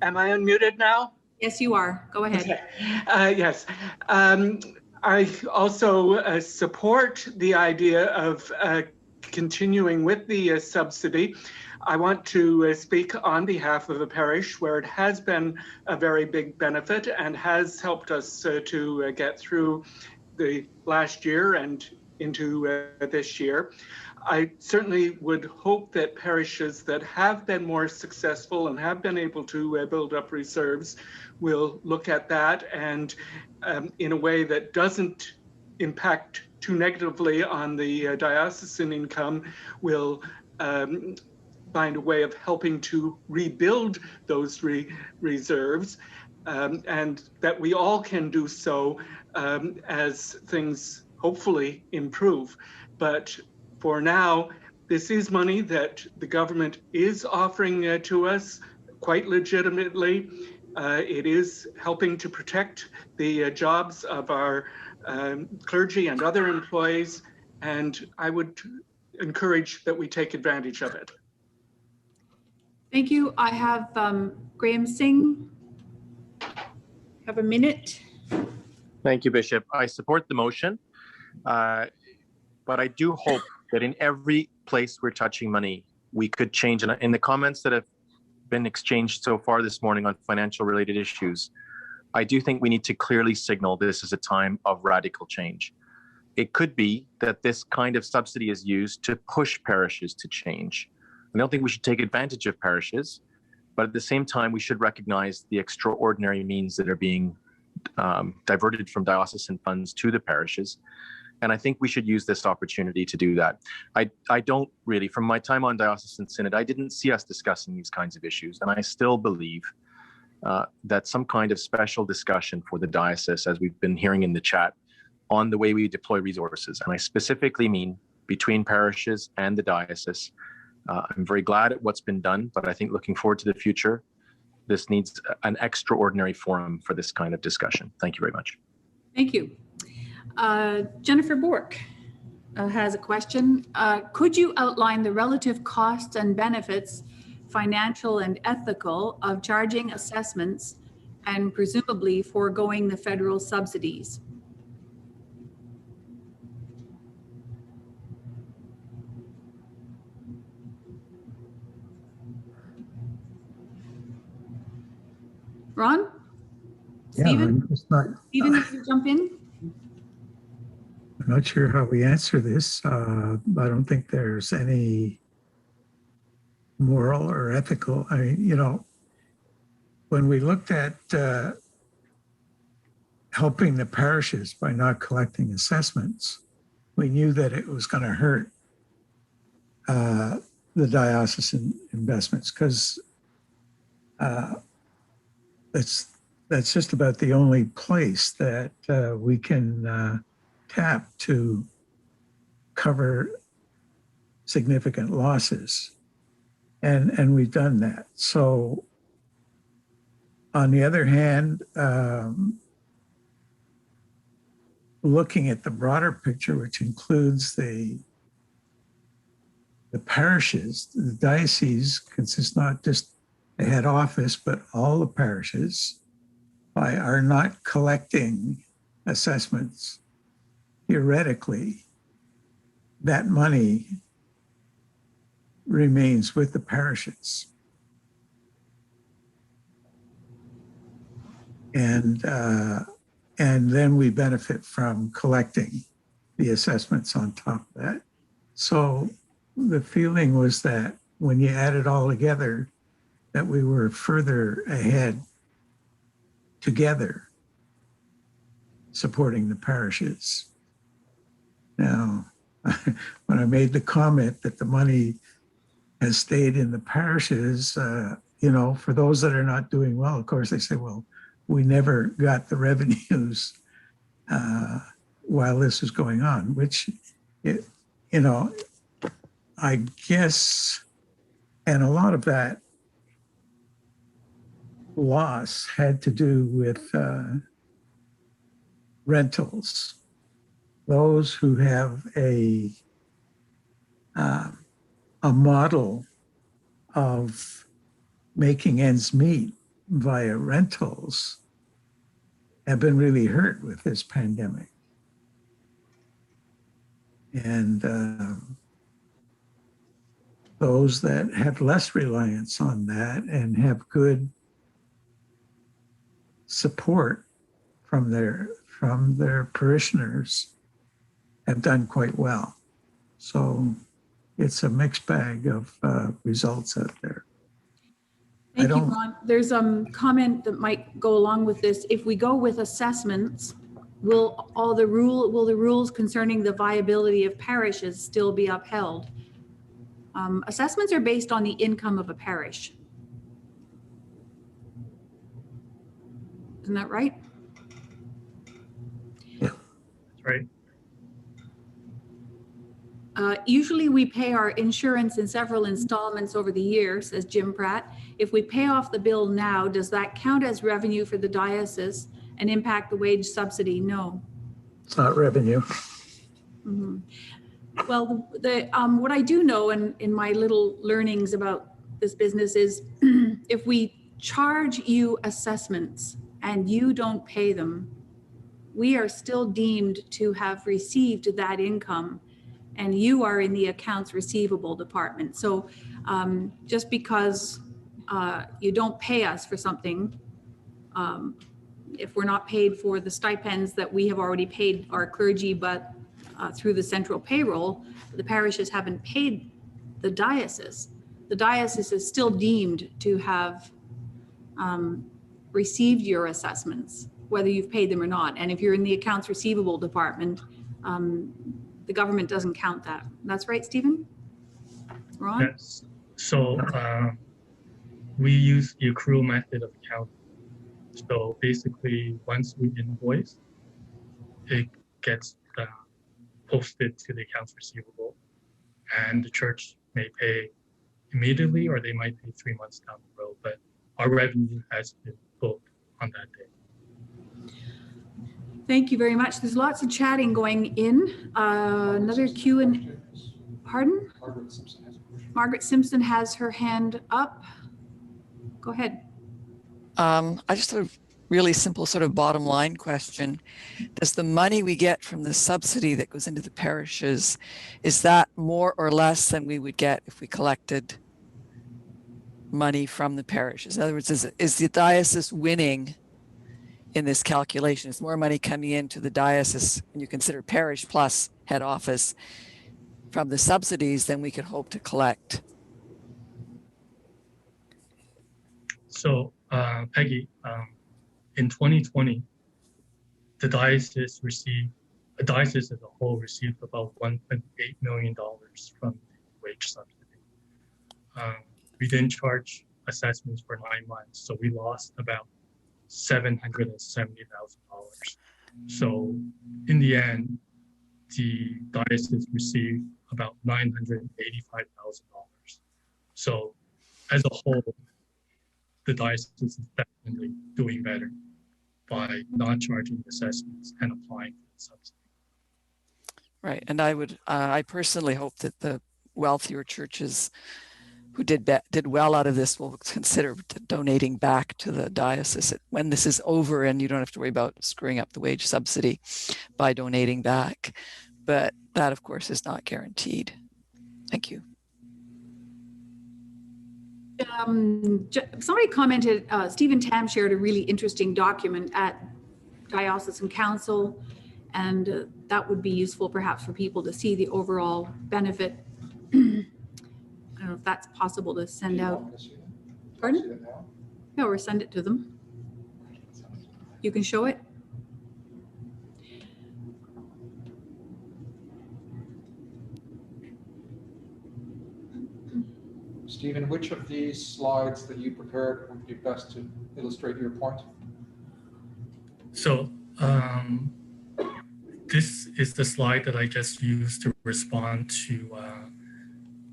[SPEAKER 11] Am I unmuted now?
[SPEAKER 2] Yes, you are. Go ahead.
[SPEAKER 11] Okay. Yes. I also support the idea of continuing with the subsidy. I want to speak on behalf of the parish where it has been a very big benefit and has helped us to get through the last year and into this year. I certainly would hope that parishes that have been more successful and have been able to build up reserves will look at that and in a way that doesn't impact too negatively on the diocesan income will find a way of helping to rebuild those reserves and that we all can do so as things hopefully improve. But for now, this is money that the government is offering to us quite legitimately. It is helping to protect the jobs of our clergy and other employees, and I would encourage that we take advantage of it.
[SPEAKER 2] Thank you. I have Graham Singh. Have a minute.
[SPEAKER 8] Thank you, Bishop. I support the motion, but I do hope that in every place we're touching money, we could change. And in the comments that have been exchanged so far this morning on financial related issues, I do think we need to clearly signal this is a time of radical change. It could be that this kind of subsidy is used to push parishes to change. I don't think we should take advantage of parishes, but at the same time, we should recognize the extraordinary means that are being diverted from diocesan funds to the parishes. And I think we should use this opportunity to do that. I don't really, from my time on Diocesan Synod, I didn't see us discussing these kinds of issues. And I still believe that some kind of special discussion for the diocese, as we've been hearing in the chat, on the way we deploy resources. And I specifically mean between parishes and the diocese. I'm very glad at what's been done, but I think looking forward to the future, this needs an extraordinary forum for this kind of discussion. Thank you very much.
[SPEAKER 2] Thank you. Jennifer Bork has a question. Could you outline the relative costs and benefits, financial and ethical, of charging assessments and presumably foregoing the federal subsidies? Ron?
[SPEAKER 1] Yeah,
[SPEAKER 2] Stephen?
[SPEAKER 1] I'm just not,
[SPEAKER 2] Stephen, you can jump in?
[SPEAKER 1] I'm not sure how we answer this. I don't think there's any moral or ethical. I mean, you know, when we looked at helping the parishes by not collecting assessments, we knew that it was going to hurt the diocesan investments because that's just about the only place that we can tap to cover significant losses. And we've done that. So on the other hand, looking at the broader picture, which includes the parishes, the diocese consists not just the head office, but all the parishes are not collecting assessments. Theoretically, that money remains with the parishes. And then we benefit from collecting the assessments on top of that. So the feeling was that when you add it all together, that we were further ahead together supporting the parishes. Now, when I made the comment that the money has stayed in the parishes, you know, for those that are not doing well, of course, they say, well, we never got the revenues while this was going on, which, you know, I guess, and a lot of that loss had to do with rentals. Those who have a model of making ends meet via rentals have been really hurt with this pandemic. And those that have less reliance on that and have good support from their parishioners have done quite well. So it's a mixed bag of results out there.
[SPEAKER 2] Thank you, Ron. There's a comment that might go along with this. If we go with assessments, will the rules concerning the viability of parishes still be upheld? Assessments are based on the income of a parish. Isn't that right?
[SPEAKER 1] Yeah.
[SPEAKER 6] Right.
[SPEAKER 2] Usually we pay our insurance in several installments over the year, says Jim Pratt. If we pay off the bill now, does that count as revenue for the diocese and impact the wage subsidy? No.
[SPEAKER 1] It's not revenue.
[SPEAKER 2] Mm-hmm. Well, what I do know in my little learnings about this business is if we charge you assessments and you don't pay them, we are still deemed to have received that income, and you are in the accounts receivable department. So just because you don't pay us for something, if we're not paid for the stipends that we have already paid our clergy, but through the central payroll, the parishes haven't paid the diocese. The diocese is still deemed to have received your assessments, whether you've paid them or not. And if you're in the accounts receivable department, the government doesn't count that. That's right, Stephen? Ron?
[SPEAKER 6] Yes. So we use the accrual method of accounting. So basically, once we invoice, it gets posted to the accounts receivable, and the church may pay immediately, or they might pay 3 months down the road. But our revenue has been booked on that day.
[SPEAKER 2] Thank you very much. There's lots of chatting going in. Another Q and pardon? Margaret Simpson has her hand up. Go ahead.
[SPEAKER 12] I just have a really simple sort of bottom line question. Does the money we get from the subsidy that goes into the parishes, is that more or less than we would get if we collected money from the parishes? In other words, is the diocese winning in this calculation? Is more money coming into the diocese when you consider parish plus head office from the subsidies than we could hope to collect?
[SPEAKER 6] So, Peggy, in 2020, the diocese as a whole received about $1.8 million from the wage subsidy. We didn't charge assessments for 9 months, so we lost about $770,000. So in the end, the diocese received about $985,000. So as a whole, the diocese is definitely doing better by not charging assessments and applying for the subsidy.
[SPEAKER 12] Right, and I personally hope that the wealthier churches who did well out of this will consider donating back to the diocese when this is over, and you don't have to worry about screwing up the wage subsidy by donating back. But that, of course, is not guaranteed. Thank you.
[SPEAKER 2] Somebody commented, Stephen Tam shared a really interesting document at Diocesan Council, and that would be useful perhaps for people to see the overall benefit. I don't know if that's possible to send out. Pardon? No, or send it to them. You can show it.
[SPEAKER 3] Stephen, which of these slides that you prepared would be best to illustrate your point?
[SPEAKER 6] So this is the slide that I just used to respond to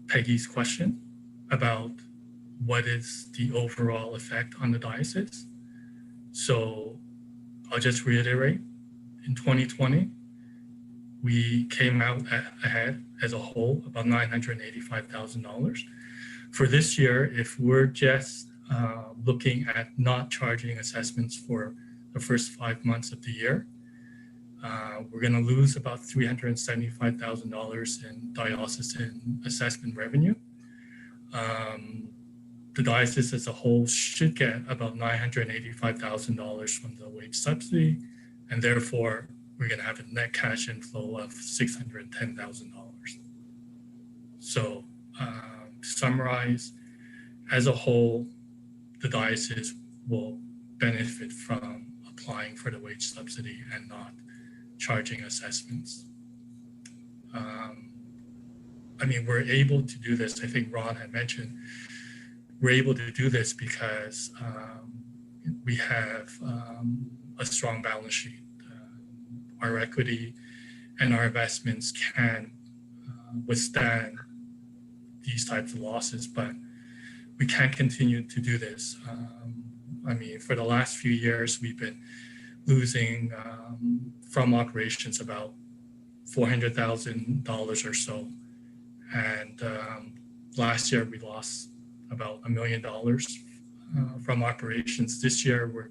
[SPEAKER 6] Peggy's question about what is the overall effect on the diocese. So I'll just reiterate, in 2020, we came out ahead as a whole about $985,000. For this year, if we're just looking at not charging assessments for the first 5 months of the year. We're going to lose about $375,000 in diocesan assessment revenue. The diocese as a whole should get about $985,000 from the wage subsidy, and therefore we're going to have a net cash inflow of $610,000. So, to summarize, as a whole, the diocese will benefit from applying for the wage subsidy and not charging assessments. I mean, we're able to do this. I think Ron had mentioned we're able to do this because we have a strong balance sheet. Our equity and our investments can withstand these types of losses, but we can't continue to do this. I mean, for the last few years, we've been losing from operations about $400,000 or so. And last year we lost about $1 million from operations. This year we're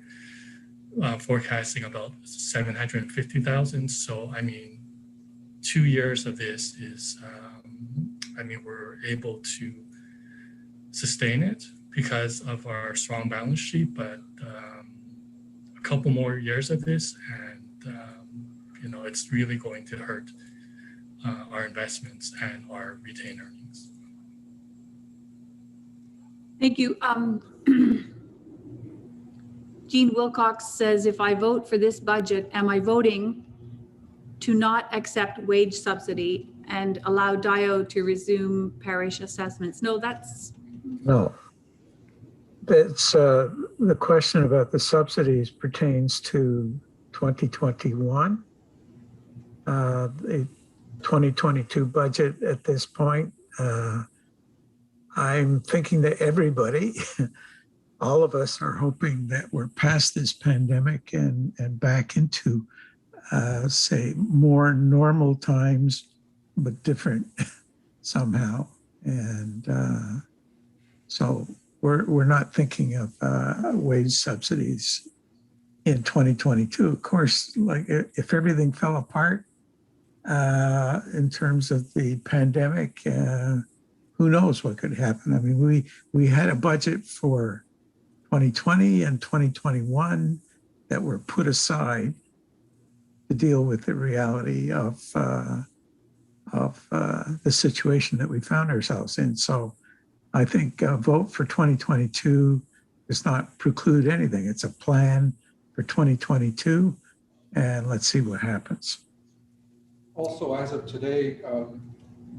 [SPEAKER 6] forecasting about 750,000. So, I mean, 2 years of this is, I mean, we're able to sustain it because of our strong balance sheet, but a couple more years of this and, you know, it's really going to hurt our investments and our retained earnings.
[SPEAKER 2] Thank you. Jean Wilcox says, if I vote for this budget, am I voting to not accept wage subsidy and allow DIO to resume parish assessments? No, that's...
[SPEAKER 1] No. That's the question about the subsidies pertains to 2021. The 2022 budget at this point. I'm thinking that everybody, all of us are hoping that we're past this pandemic and back into, say, more normal times, but different somehow. And so we're not thinking of wage subsidies in 2022. Of course, like if everything fell apart in terms of the pandemic, who knows what could happen? I mean, we had a budget for 2020 and 2021 that were put aside to deal with the reality of the situation that we found ourselves in. So I think a vote for 2022 does not preclude anything. It's a plan for 2022, and let's see what happens.
[SPEAKER 3] Also, as of today,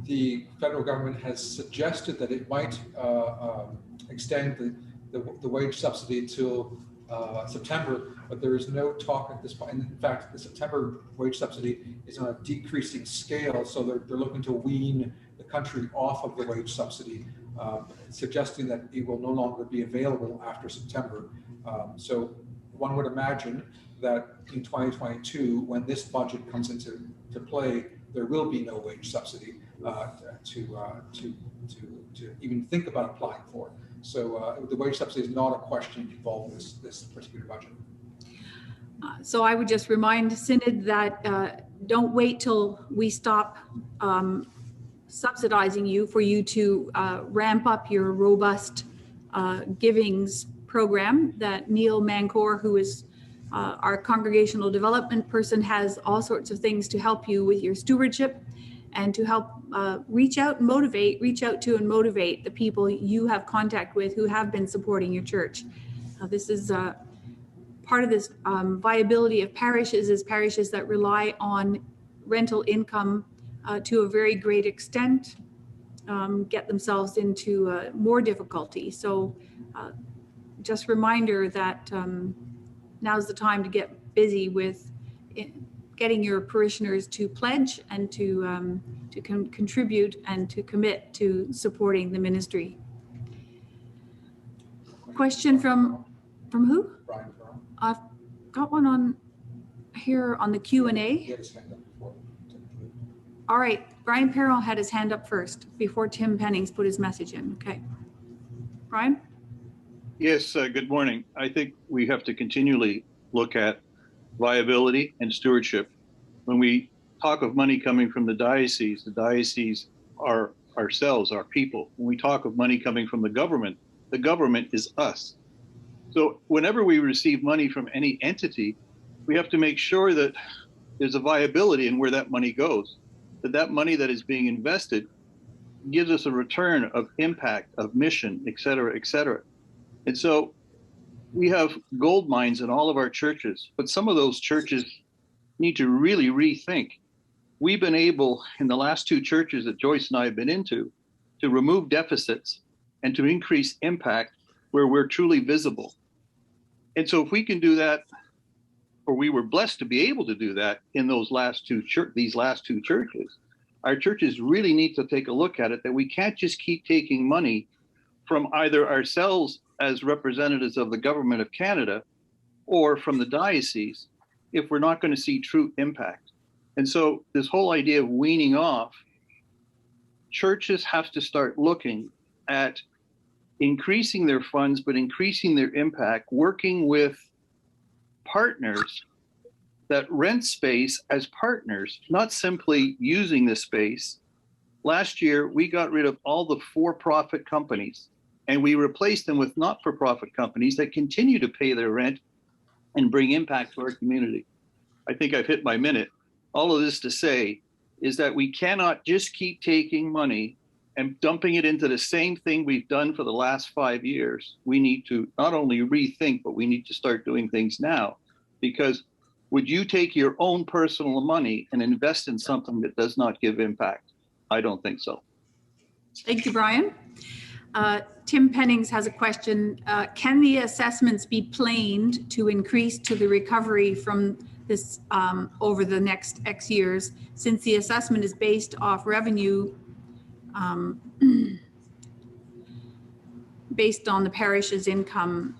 [SPEAKER 3] the federal government has suggested that it might extend the wage subsidy till September, but there is no talk at this point. In fact, the September wage subsidy is on a decreasing scale, so they're looking to wean the country off of the wage subsidy, suggesting that it will no longer be available after September. So one would imagine that in 2022, when this budget comes into play, there will be no wage subsidy to even think about applying for. So the wage subsidy is not a question involved in this particular budget.
[SPEAKER 2] So I would just remind Synod that don't wait till we stop subsidizing you for you to ramp up your robust givings program. That Neil Mancor, who is our congregational development person, has all sorts of things to help you with your stewardship and to help reach out and motivate the people you have contact with who have been supporting your church. This is part of this viability of parishes is parishes that rely on rental income to a very great extent get themselves into more difficulty. So just reminder that now's the time to get busy with getting your parishioners to pledge and to contribute and to commit to supporting the ministry. Question from who?
[SPEAKER 3] Brian,
[SPEAKER 2] I've got one on here on the Q&A. All right, Brian Perron had his hand up first before Tim Pennings put his message in. Okay, Brian?
[SPEAKER 13] Yes, good morning. I think we have to continually look at viability and stewardship. When we talk of money coming from the diocese are ourselves, our people. When we talk of money coming from the government is us. So whenever we receive money from any entity, we have to make sure that there's a viability in where that money goes, that money that is being invested gives us a return of impact, of mission, et cetera, et cetera. And so we have gold mines in all of our churches, but some of those churches need to really rethink. We've been able, in the last 2 churches that Joyce and I have been into, to remove deficits and to increase impact where we're truly visible. And so if we can do that, or we were blessed to be able to do that in these last 2 churches, our churches really need to take a look at it, that we can't just keep taking money from either ourselves as representatives of the government of Canada or from the diocese if we're not going to see true impact. And so this whole idea of weaning off, churches have to start looking at increasing their funds, but increasing their impact, working with partners that rent space as partners, not simply using the space. Last year, we got rid of all the for-profit companies and we replaced them with not-for-profit companies that continue to pay their rent and bring impact to our community. I think I've hit my minute. All of this to say is that we cannot just keep taking money and dumping it into the same thing we've done for the last 5 years. We need to not only rethink, but we need to start doing things now. Because would you take your own personal money and invest in something that does not give impact? I don't think so.
[SPEAKER 2] Thank you, Brian. Tim Pennings has a question. Can the assessments be planed to increase to the recovery from this over the next X years, since the assessment is based off revenue based on the parish's income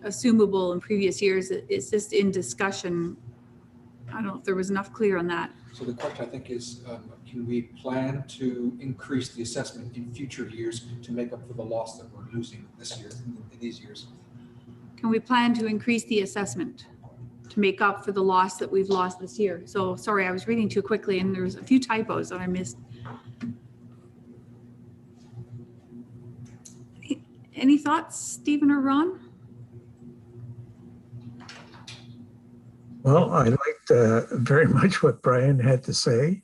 [SPEAKER 2] assumable in previous years? Is this in discussion? I don't know if there was enough clear on that.
[SPEAKER 3] So the question, I think, is can we plan to increase the assessment in future years to make up for the loss that we're losing this year, in these years?
[SPEAKER 2] Can we plan to increase the assessment to make up for the loss that we've lost this year? So sorry, I was reading too quickly and there's a few typos that I missed. Any thoughts, Stephen or Ron?
[SPEAKER 1] Well, I liked very much what Brian had to say.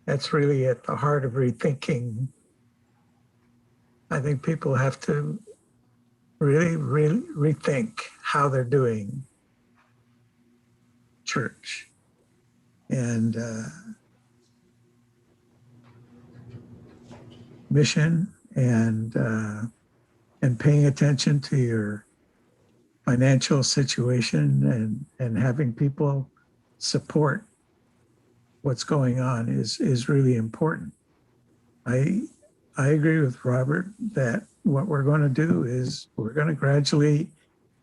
[SPEAKER 1] That's really at the heart of rethinking. I think people have to really rethink how they're doing church. And mission and paying attention to your financial situation and having people support what's going on is really important. I agree with Robert that what we're going to do is we're going to gradually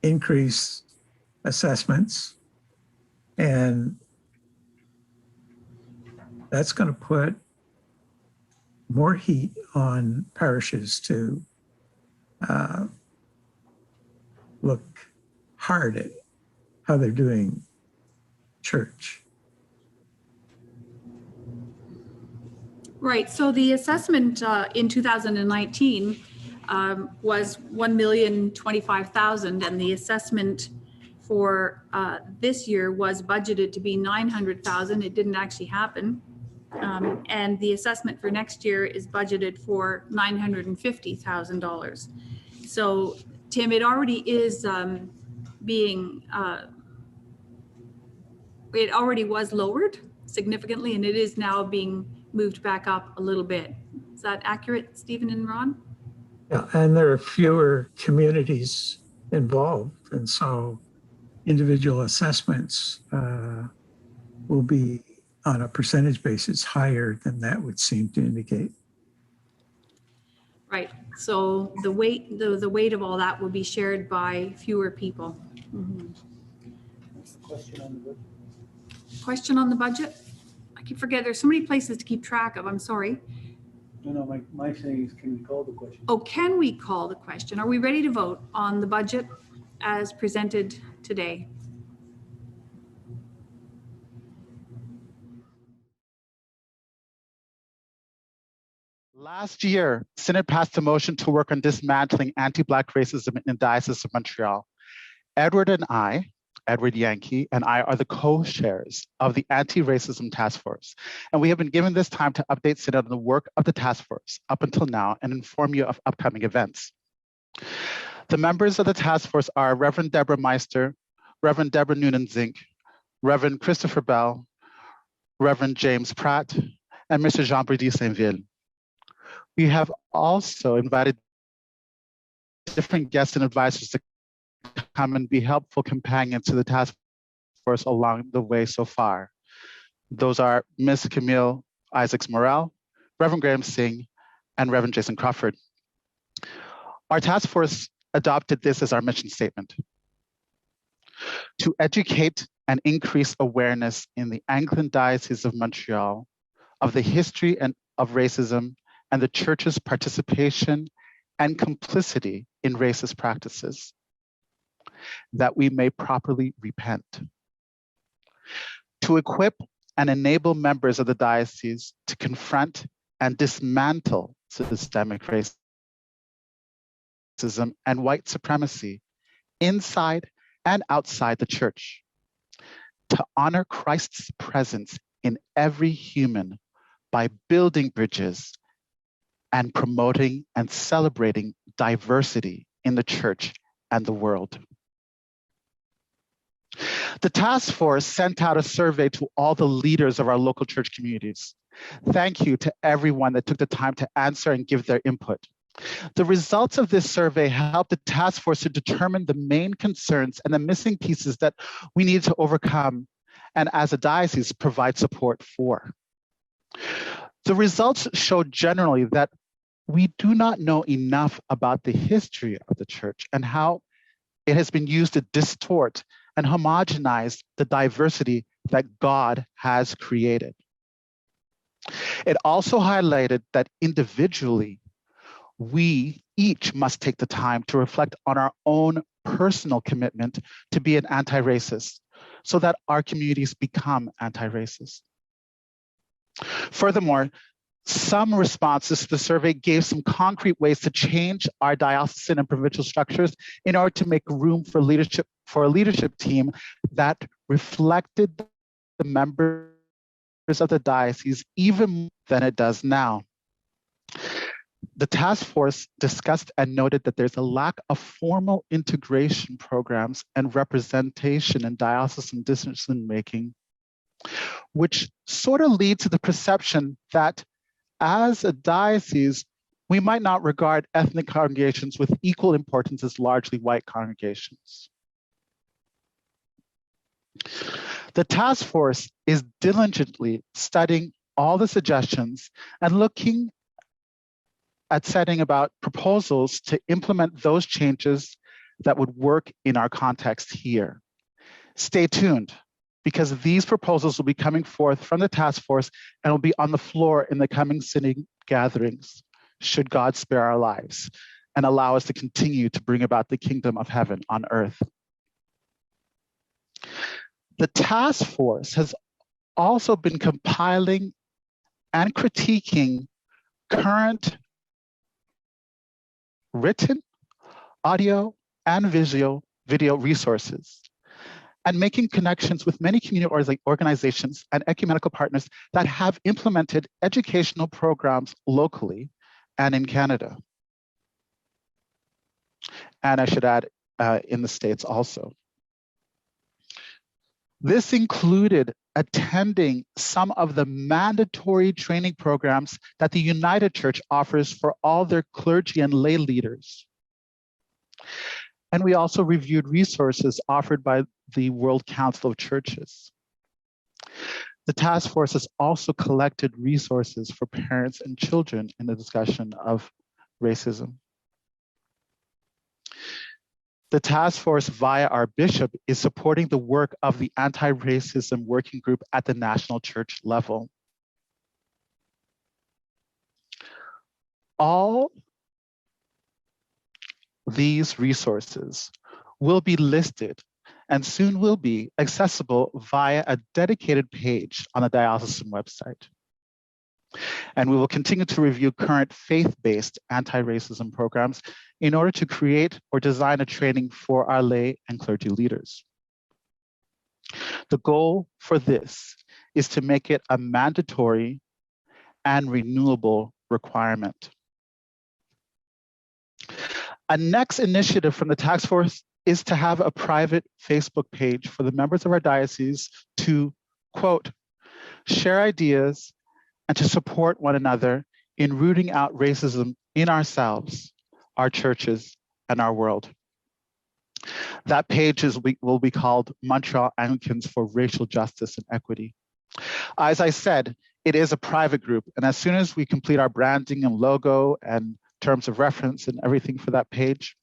[SPEAKER 1] increase assessments, and that's going to put more heat on parishes to look hard at how they're doing church.
[SPEAKER 2] Right, so the assessment in 2019 was $1,025,000, and the assessment for this year was budgeted to be $900,000. It didn't actually happen. And the assessment for next year is budgeted for $950,000. So, Tim, it already is it already was lowered significantly, and it is now being moved back up a little bit. Is that accurate, Stephen and Ron?
[SPEAKER 1] Yeah, and there are fewer communities involved, and so individual assessments will be on a percentage basis higher than that would seem to indicate.
[SPEAKER 2] Right. So the weight of all that will be shared by fewer people. Mm-hmm.
[SPEAKER 14] Question on the budget.
[SPEAKER 2] Question on the budget? I keep forgetting. There's so many places to keep track of. I'm sorry.
[SPEAKER 14] No, my saying is, can we call the question?
[SPEAKER 2] Oh, can we call the question? Are we ready to vote on the budget as presented today?
[SPEAKER 10] Last year, Synod passed a motion to work on dismantling anti-Black racism in the Diocese of Montreal. Edward Yankee, and I are the co-chairs of the Anti-Racism Task Force. And we have been given this time to update Synod on the work of the task force up until now and inform you of upcoming events. The members of the task force are Reverend Deborah Meister, Reverend Deborah Noonan-Zink, Reverend Christopher Bell, Reverend James Pratt, and Mr. Jean-Bridie Saint-Ville. We have also invited different guests and advisors to come and be helpful companions to the task force along the way so far. Those are Ms. Camille Isaacs-Morel, Reverend Graham Singh, and Reverend Jason Crawford. Our task force adopted this as our mission statement: to educate and increase awareness in the Anglican Diocese of Montreal of the history and of racism and the Church's participation and complicity in racist practices, that we may properly repent. To equip and enable members of the diocese to confront and dismantle systemic racism and white supremacy inside and outside the Church. To honor Christ's presence in every human by building bridges and promoting and celebrating diversity in the Church and the world. The task force sent out a survey to all the leaders of our local church communities. Thank you to everyone that took the time to answer and give their input. The results of this survey helped the task force to determine the main concerns and the missing pieces that we need to overcome, and as a diocese, provide support for. The results showed generally that we do not know enough about the history of the Church and how it has been used to distort and homogenize the diversity that God has created. It also highlighted that individually, we each must take the time to reflect on our own personal commitment to be an anti-racist so that our communities become anti-racist. Furthermore, some responses to the survey gave some concrete ways to change our diocesan and provincial structures in order to make room for a leadership team that reflected the members of the diocese even more than it does now. The task force discussed and noted that there's a lack of formal integration programs and representation in diocesan decision-making, which sort of leads to the perception that as a diocese, we might not regard ethnic congregations with equal importance as largely white congregations. The task force is diligently studying all the suggestions and looking at setting about proposals to implement those changes that would work in our context here. Stay tuned, because these proposals will be coming forth from the task force and will be on the floor in the coming synod gatherings, should God spare our lives and allow us to continue to bring about the kingdom of heaven on earth. The task force has also been compiling and critiquing current written, audio, and video resources, and making connections with many community organizations and ecumenical partners that have implemented educational programs locally and in Canada. And I should add, in the States also. This included attending some of the mandatory training programs that the United Church offers for all their clergy and lay leaders. And we also reviewed resources offered by the World Council of Churches. The task force has also collected resources for parents and children in the discussion of racism. The task force, via our bishop, is supporting the work of the anti-racism working group at the national church level. All these resources will be listed and soon will be accessible via a dedicated page on the diocesan website. And we will continue to review current faith-based anti-racism programs in order to create or design a training for our lay and clergy leaders. The goal for this is to make it a mandatory and renewable requirement. A next initiative from the task force is to have a private Facebook page for the members of our diocese to, quote, share ideas and to support one another in rooting out racism in ourselves, our churches, and our world. That page will be called Montreal Anglicans for Racial Justice and Equity. As I said, it is a private group, and as soon as we complete our branding and logo and terms of reference and everything for that page,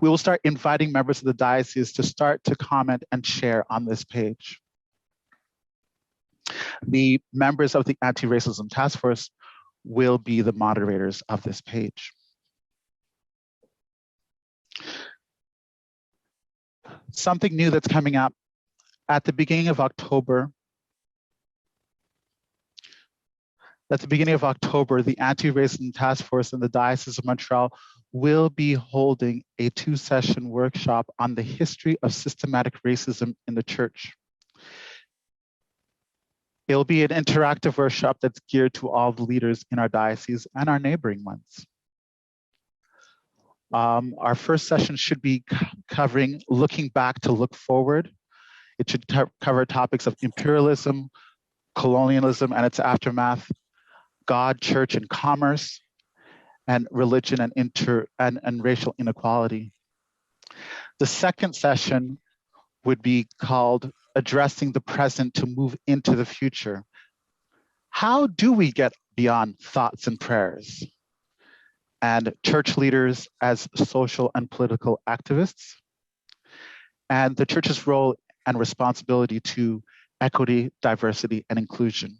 [SPEAKER 10] we will start inviting members of the diocese to start to comment and share on this page. The members of the Anti-Racism Task Force will be the moderators of this page. Something new that's coming up at the beginning of October. At the beginning of October, the Anti-Racism Task Force in the Diocese of Montreal will be holding a 2-session workshop on the history of systematic racism in the church. It will be an interactive workshop that's geared to all the leaders in our diocese and our neighboring ones. Our first session should be covering looking back to look forward. It should cover topics of imperialism, colonialism and its aftermath, God, church, and commerce, and religion and racial inequality. The second session would be called Addressing the Present to Move into the Future. How do we get beyond thoughts and prayers? And church leaders as social and political activists, and the church's role and responsibility to equity, diversity, and inclusion.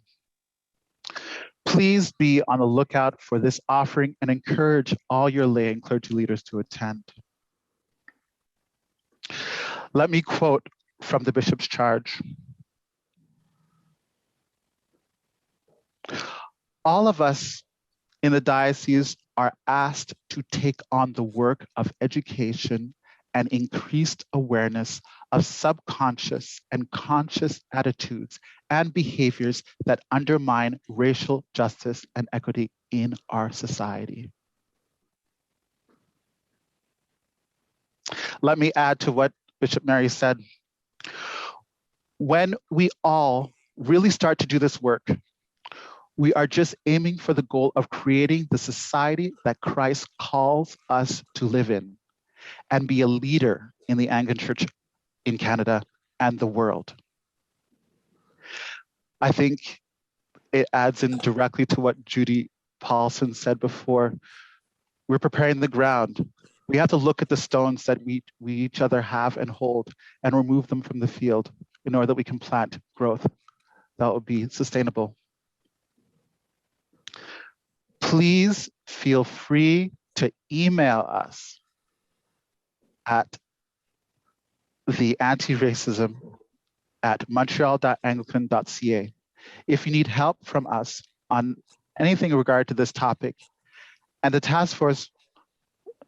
[SPEAKER 10] Please be on the lookout for this offering and encourage all your lay and clergy leaders to attend. Let me quote from the bishop's charge. All of us in the diocese are asked to take on the work of education and increased awareness of subconscious and conscious attitudes and behaviors that undermine racial justice and equity in our society. Let me add to what Bishop Mary said. When we all really start to do this work, we are just aiming for the goal of creating the society that Christ calls us to live in and be a leader in the Anglican Church in Canada and the world. I think it adds in directly to what Judy Paulson said before. We're preparing the ground. We have to look at the stones that we each other have and hold and remove them from the field in order that we can plant growth that will be sustainable. Please feel free to email us at the anti-racism at montreal.anglican.ca. If you need help from us on anything in regard to this topic, and the task force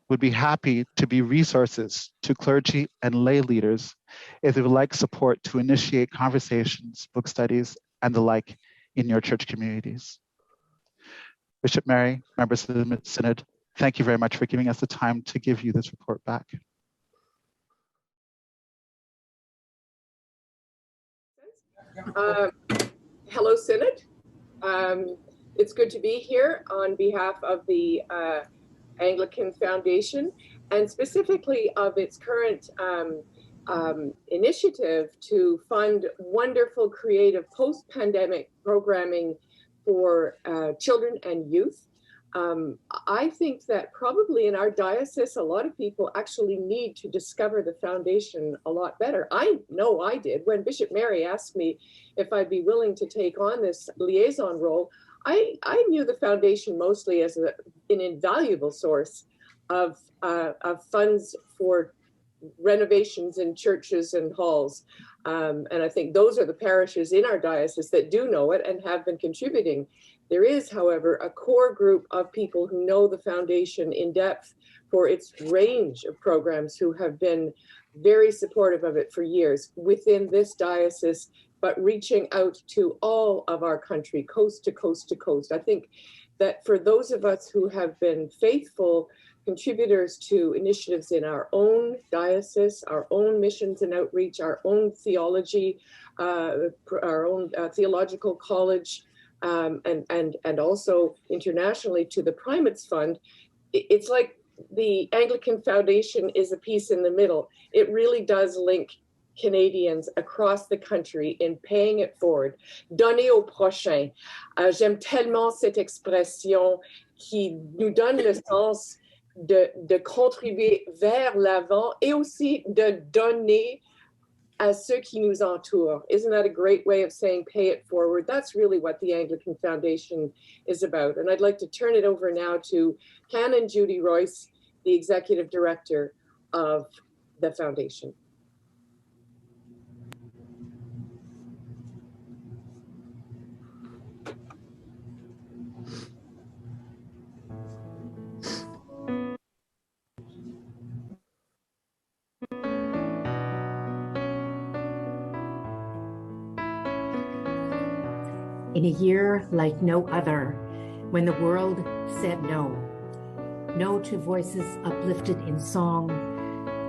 [SPEAKER 10] would be happy to be resources to clergy and lay leaders if they would like support to initiate conversations, book studies, and the like in your church communities. Bishop Mary, members of the Synod, thank you very much for giving us the time to give you this report back.
[SPEAKER 15] Hello, Synod. It's good to be here on behalf of the Anglican Foundation, and specifically of its current initiative to fund wonderful, creative post-pandemic programming for children and youth. I think that probably in our diocese, a lot of people actually need to discover the foundation a lot better. I know I did. When Bishop Mary asked me if I'd be willing to take on this liaison role, I knew the foundation mostly as an invaluable source of funds for renovations in churches and halls. And I think those are the parishes in our diocese that do know it and have been contributing. There is, however, a core group of people who know the foundation in depth for its range of programs, who have been very supportive of it for years within this diocese, but reaching out to all of our country, coast to coast to coast. I think that for those of us who have been faithful contributors to initiatives in our own diocese, our own missions and outreach, our own theology, our own theological college, and also internationally to the Primates Fund, it's like the Anglican Foundation is a piece in the middle. It really does link Canadians across the country in paying it forward. Donner au prochain. J'aime tellement cette expression qui nous donne le sens de contribuer vers l'avant et aussi de donner à ceux qui nous entourent. Isn't that a great way of saying pay it forward? That's really what the Anglican Foundation is about. And I'd like to turn it over now to Canon Judy Royce, the Executive Director of the Foundation.
[SPEAKER 16] In a year like no other, when the world said no. No to voices uplifted in song,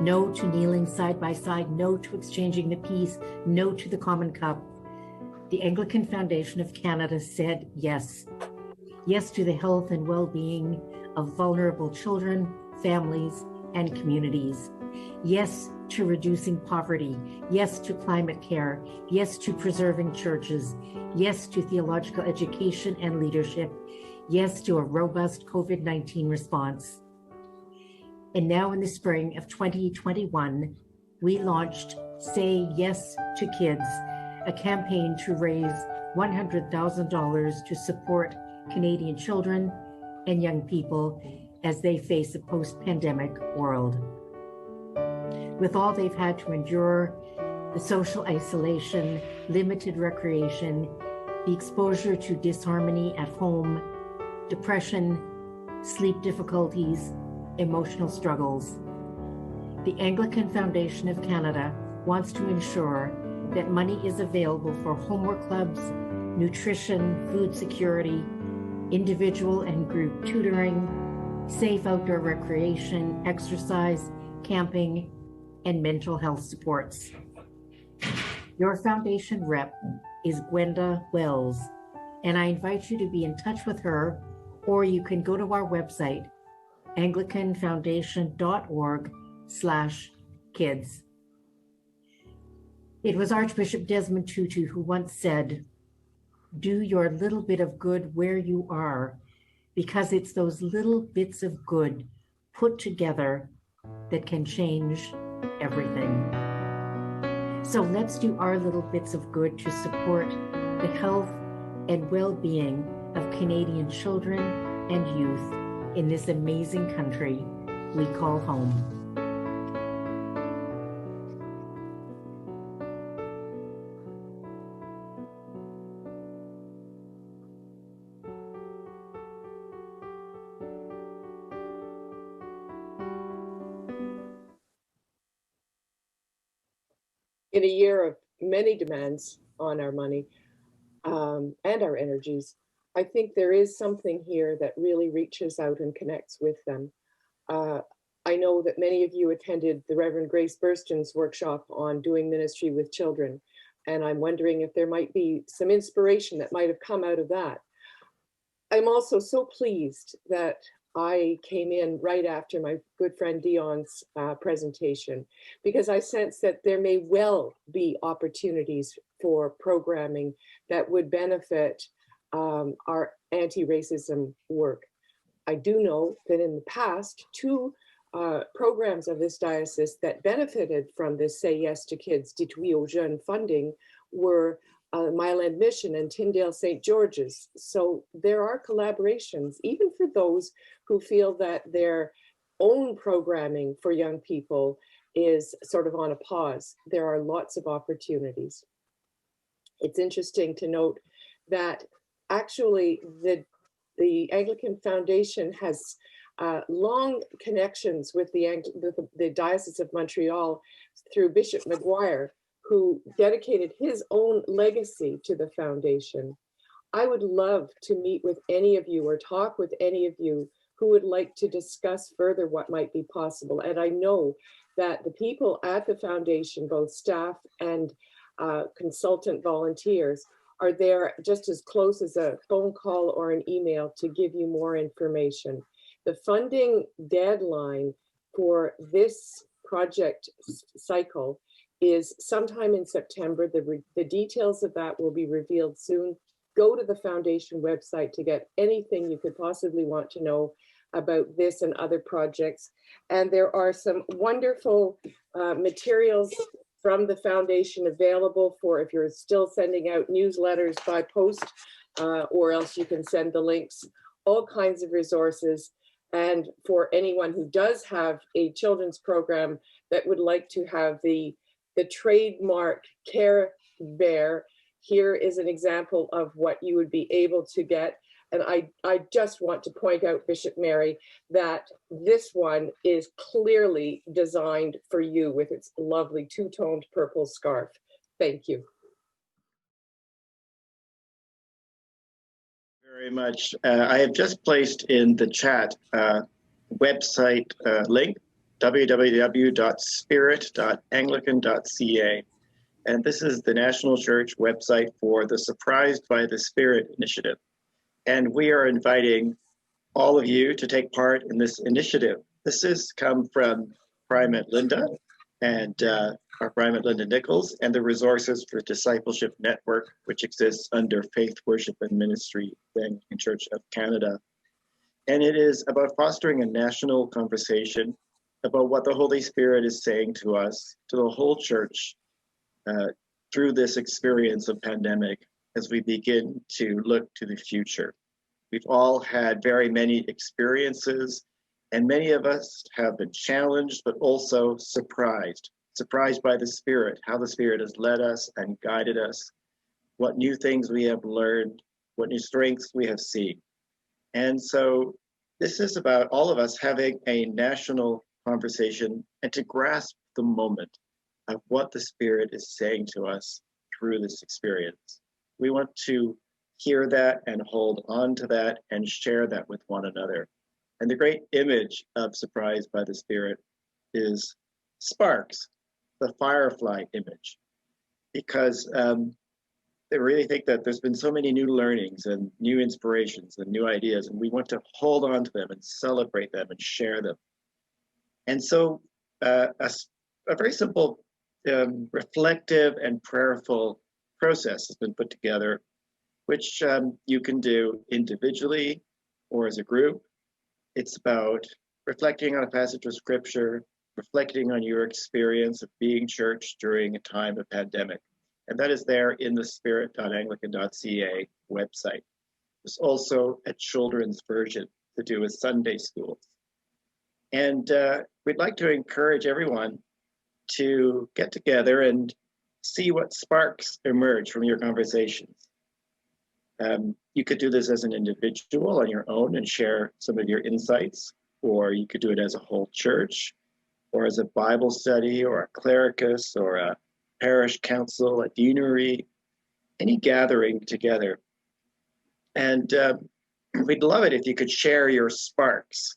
[SPEAKER 16] no to kneeling side by side, no to exchanging the peace, no to the common cup. The Anglican Foundation of Canada said yes. Yes to the health and well-being of vulnerable children, families, and communities. Yes to reducing poverty. Yes to climate care. Yes to preserving churches. Yes to theological education and leadership. Yes to a robust COVID-19 response. And now in the spring of 2021, we launched Say Yes to Kids, a campaign to raise $100,000 to support Canadian children and young people as they face a post-pandemic world. With all they've had to endure, the social isolation, limited recreation, the exposure to disharmony at home, depression, sleep difficulties, emotional struggles. The Anglican Foundation of Canada wants to ensure that money is available for homework clubs, nutrition, food security, individual and group tutoring, safe outdoor recreation, exercise, camping, and mental health supports. Your foundation rep is Gwenda Wells, and I invite you to be in touch with her, or you can go to our website, anglicanfoundation.org/kids. It was Archbishop Desmond Tutu who once said, "Do your little bit of good where you are, because it's those little bits of good put together that can change everything." So let's do our little bits of good to support the health and well-being of Canadian children and youth in this amazing country we call home.
[SPEAKER 15] In a year of many demands on our money and our energies, I think there is something here that really reaches out and connects with them. I know that many of you attended the Reverend Grace Burston's workshop on doing ministry with children, and I'm wondering if there might be some inspiration that might have come out of that. I'm also so pleased that I came in right after my good friend Dion's presentation, because I sense that there may well be opportunities for programming that would benefit our anti-racism work. I do know that in the past, two programs of this diocese that benefited from this Say Yes to Kids, Dites Oui aux Jeunes funding were Mile End Mission and Tyndale St. George's. So there are collaborations, even for those who feel that their own programming for young people is sort of on a pause. There are lots of opportunities. It's interesting to note that actually the Anglican Foundation has long connections with the Diocese of Montreal through Bishop Maguire, who dedicated his own legacy to the foundation. I would love to meet with any of you or talk with any of you who would like to discuss further what might be possible. And I know that the people at the foundation, both staff and consultant volunteers, are there just as close as a phone call or an email to give you more information. The funding deadline for this project cycle is sometime in September. The details of that will be revealed soon. Go to the foundation website to get anything you could possibly want to know about this and other projects. And there are some wonderful materials from the foundation available for if you're still sending out newsletters by post, or else you can send the links, all kinds of resources. And for anyone who does have a children's program that would like to have the trademark Care Bear, here is an example of what you would be able to get. And I just want to point out, Bishop Mary, that this one is clearly designed for you with its lovely two-toned purple scarf. Thank you.
[SPEAKER 17] Very much. I have just placed in the chat website link, www.spirit.anglican.ca. And this is the National Church website for the Surprised by the Spirit initiative. And we are inviting all of you to take part in this initiative. This has come from Primate Linda and our Primate Linda Nichols, and the Resources for Discipleship Network, which exists under Faith, Worship and Ministry, the Anglican Church of Canada. And it is about fostering a national conversation about what the Holy Spirit is saying to us, to the whole church, through this experience of pandemic, as we begin to look to the future. We've all had very many experiences, and many of us have been challenged, but also surprised by the Spirit, how the Spirit has led us and guided us, what new things we have learned, what new strengths we have seen. And so this is about all of us having a national conversation and to grasp the moment of what the Spirit is saying to us through this experience. We want to hear that and hold on to that and share that with one another. And the great image of Surprised by the Spirit is sparks, the firefly image, because they really think that there's been so many new learnings and new inspirations and new ideas, and we want to hold on to them and celebrate them and share them. And so a very simple reflective and prayerful process has been put together, which you can do individually or as a group. It's about reflecting on a passage of scripture, reflecting on your experience of being church during a time of pandemic. And that is there in the spirit.anglican.ca website. There's also a children's version to do with Sunday schools. And we'd like to encourage everyone to get together and see what sparks emerge from your conversations. You could do this as an individual on your own and share some of your insights, or you could do it as a whole church, or as a Bible study, or a clericus, or a parish council, a deanery, any gathering together. And we'd love it if you could share your sparks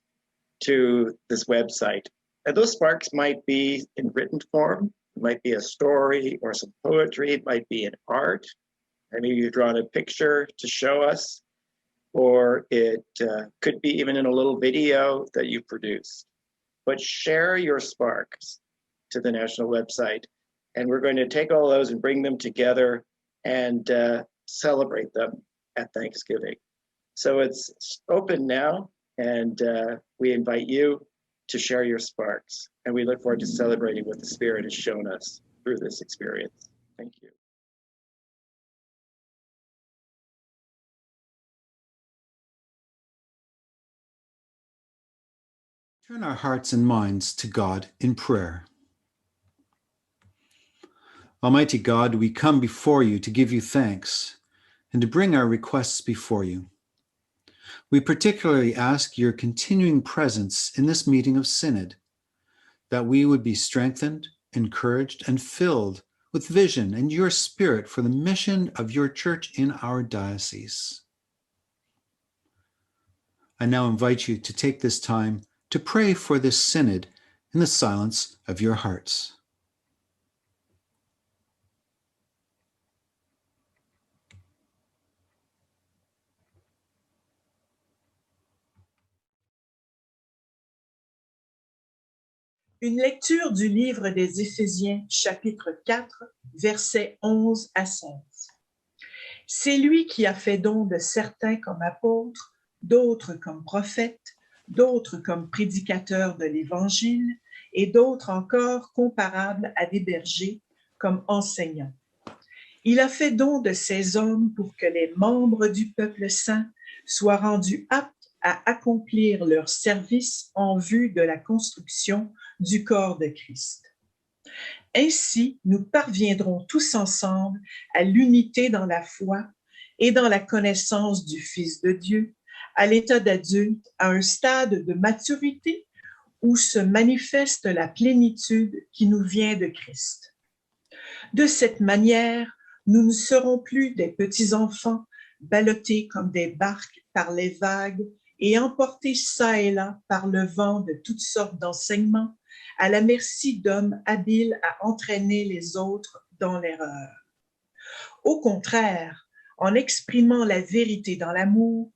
[SPEAKER 17] to this website. And those sparks might be in written form, it might be a story or some poetry, it might be in art. Maybe you've drawn a picture to show us, or it could be even in a little video that you produced. But share your sparks to the national website. And we're going to take all those and bring them together and celebrate them at Thanksgiving. So it's open now, and we invite you to share your sparks. And we look forward to celebrating what the Spirit has shown us through this experience. Thank you.
[SPEAKER 18] Turn our hearts and minds to God in prayer. Almighty God, we come before you to give you thanks and to bring our requests before you. We particularly ask your continuing presence in this meeting of Synod, that we would be strengthened, encouraged, and filled with vision and your spirit for the mission of your church in our diocese. I now invite you to take this time to pray for this Synod in the silence of your hearts.
[SPEAKER 19] Une lecture du livre des Éphésiens, chapitre 4, versets 11 à 16. C'est lui qui a fait don de certains comme apôtres, d'autres comme prophètes, d'autres comme prédicateurs de l'Évangile, et d'autres encore comparables à des bergers comme enseignants. Il a fait don de ces hommes pour que les membres du peuple saint soient rendus aptes à accomplir leur service en vue de la construction du corps de Christ. Ainsi, nous parviendrons tous ensemble à l'unité dans la foi et dans la connaissance du Fils de Dieu, à l'état d'adulte, à un stade de maturité où se manifeste la plénitude qui nous vient de Christ. De cette manière, nous ne serons plus des petits enfants ballottés comme des barques par les vagues et emportés çà et là par le vent de toutes sortes d'enseignements, à la merci d'hommes habiles à entraîner les autres dans l'erreur. Au contraire, en exprimant la vérité dans l'amour,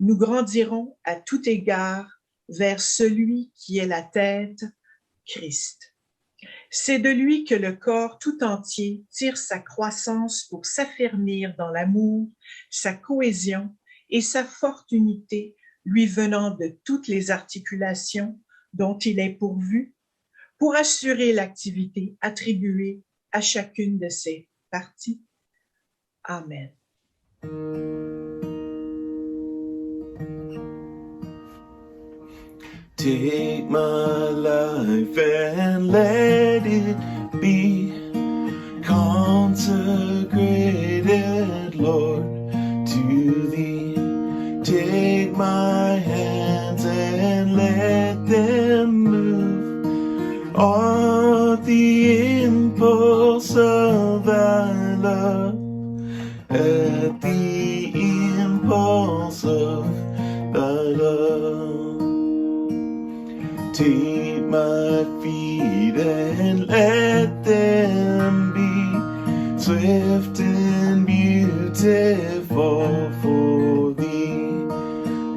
[SPEAKER 19] nous grandirons à tout égard vers celui qui est la tête, Christ. C'est de lui que le corps tout entier tire sa croissance pour s'affermir dans l'amour, sa cohésion et sa forte unité, lui venant de toutes les articulations dont il est pourvu, pour assurer l'activité attribuée à chacune de ses parties. Amen.
[SPEAKER 20] Take my life and let it be consecrated, Lord, to Thee. Take my hands and let them move on the impulse of Thy love, at the impulse of Thy love. Take my feet and let them be swift and beautiful for Thee.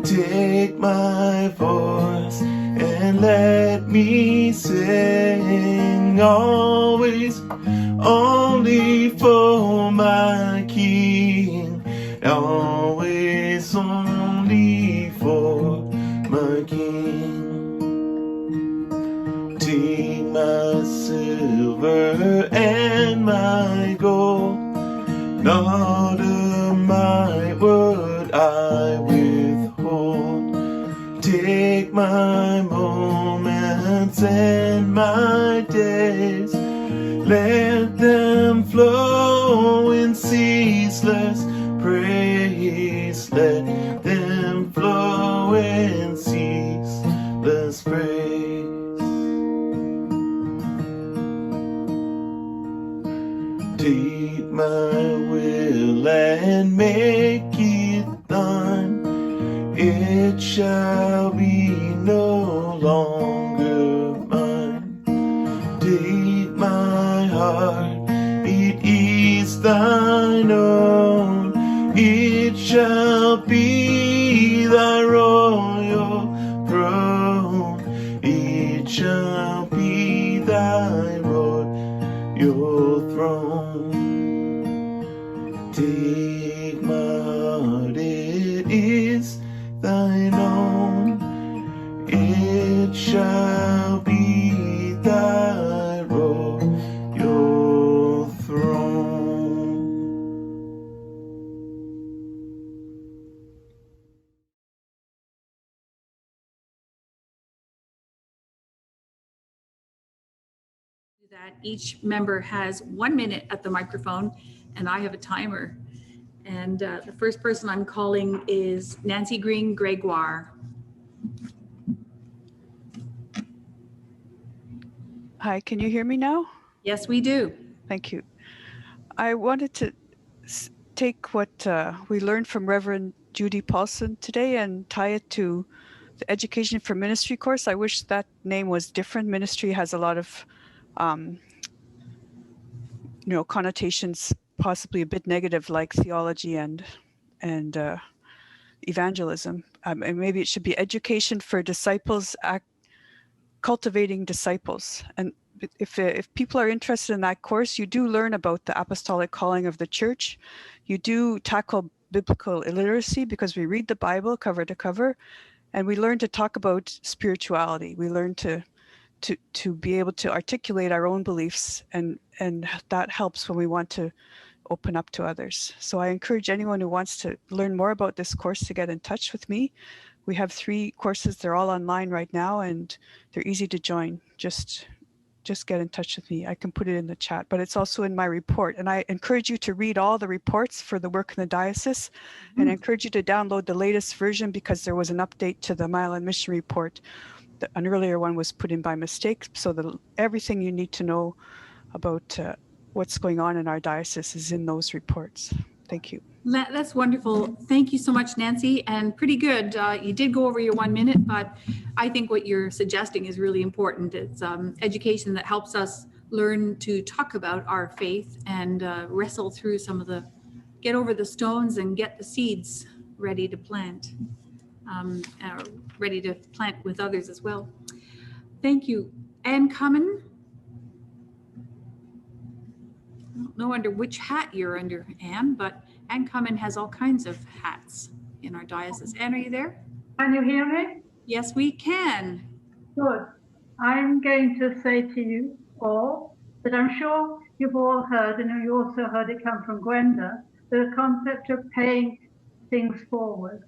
[SPEAKER 20] Take my voice and let me sing always only for my King, always only for my King. Take my silver and my gold, not a mite would I withhold. Take my moments and my days, let them flow in ceaseless praise. Let them flow in ceaseless praise. Take my will and make it Thine. It shall be no longer mine. Take my heart, it is Thine own. It shall be Thy royal throne. It shall be Thy royal throne. Take my heart, it is Thine own. It shall be Thy royal throne.
[SPEAKER 2] that each member has 1 minute at the microphone, and I have a timer. And the first person I'm calling is Nancy Green Gregoire.
[SPEAKER 21] Hi, can you hear me now?
[SPEAKER 2] Yes, we do.
[SPEAKER 21] Thank you. I wanted to take what we learned from Reverend Judy Paulson today and tie it to the Education for Ministry course. I wish that name was different. Ministry has a lot of, connotations, possibly a bit negative, like theology and evangelism. And maybe it should be Education for Disciples, Cultivating Disciples. And if people are interested in that course, you do learn about the apostolic calling of the church. You do tackle biblical illiteracy because we read the Bible cover to cover, and we learn to talk about spirituality. We learn to be able to articulate our own beliefs, and that helps when we want to open up to others. So I encourage anyone who wants to learn more about this course to get in touch with me. We have 3 courses. They're all online right now, and they're easy to join. Just get in touch with me. I can put it in the chat, but it's also in my report. And I encourage you to read all the reports for the work in the diocese, and I encourage you to download the latest version because there was an update to the Mile and Mission report. An earlier one was put in by mistake, so that everything you need to know about what's going on in our diocese is in those reports. Thank you.
[SPEAKER 2] That's wonderful. Thank you so much, Nancy. And pretty good. You did go over your 1 minute, but I think what you're suggesting is really important. It's education that helps us learn to talk about our faith and wrestle through get over the stones and get the seeds ready to plant, ready to plant with others as well. Thank you. Anne Cummin. I don't know under which hat you're under, Anne, but Anne Cummin has all kinds of hats in our diocese. Anne, are you there?
[SPEAKER 22] Can you hear me?
[SPEAKER 2] Yes, we can.
[SPEAKER 22] Good. I'm going to say to you all that I'm sure you've all heard, and you also heard it come from Gwenda, the concept of paying things forward.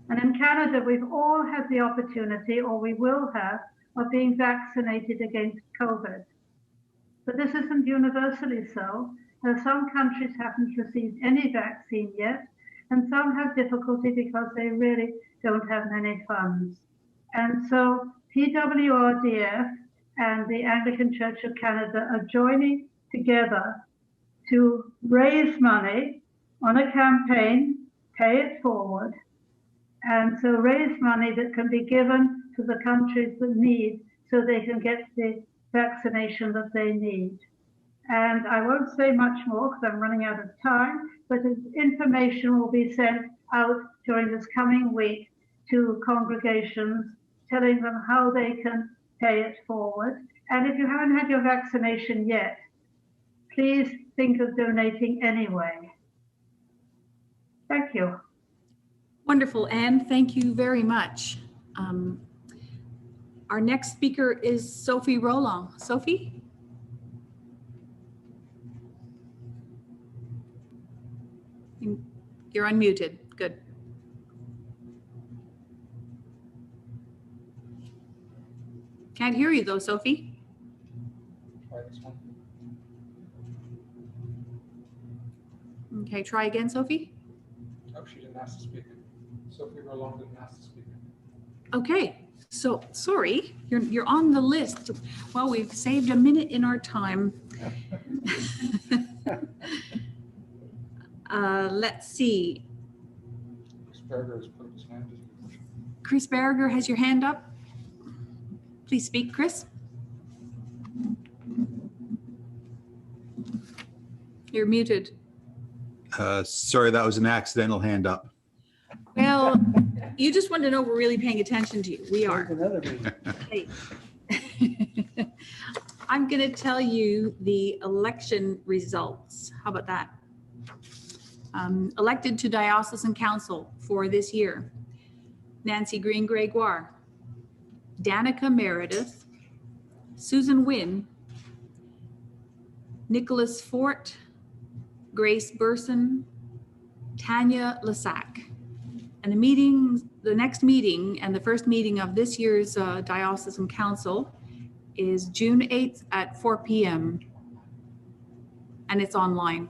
[SPEAKER 22] And in Canada, we've all had the opportunity, or we will have, of being vaccinated against COVID. But this isn't universally so. Some countries haven't received any vaccine yet, and some have difficulty because they really don't have many funds. And so PWRDF and the Anglican Church of Canada are joining together to raise money on a campaign, Pay It Forward, and so raise money that can be given to the countries that need so they can get the vaccination that they need. And I won't say much more because I'm running out of time, but information will be sent out during this coming week to congregations, telling them how they can pay it forward. And if you haven't had your vaccination yet, please think of donating anyway. Thank you.
[SPEAKER 2] Wonderful, Anne. Thank you very much. Our next speaker is Sophie Rolong. Sophie? You're unmuted. Good. Can't hear you though, Sophie.
[SPEAKER 3] Try this one.
[SPEAKER 2] Okay, try again, Sophie.
[SPEAKER 3] Oh, she didn't ask to speak. Sophie Rolong didn't ask to speak.
[SPEAKER 2] Okay, so sorry, you're on the list. Well, we've saved a minute in our time. Let's see.
[SPEAKER 3] Chris Berger has put his hand up.
[SPEAKER 2] Chris Berger has your hand up. Please speak, Chris. You're muted.
[SPEAKER 23] Sorry, that was an accidental hand up.
[SPEAKER 2] Well, you just want to know we're really paying attention to you. We are. Hey. I'm going to tell you the election results. How about that? Elected to Diocesan Council for this year: Nancy Green Gregoire, Danica Meredith, Susan Wynn, Nicholas Fort, Grace Burson, Tanya Lasac. And the next meeting and the first meeting of this year's Diocesan Council is June 8th at 4 p.m. and it's online.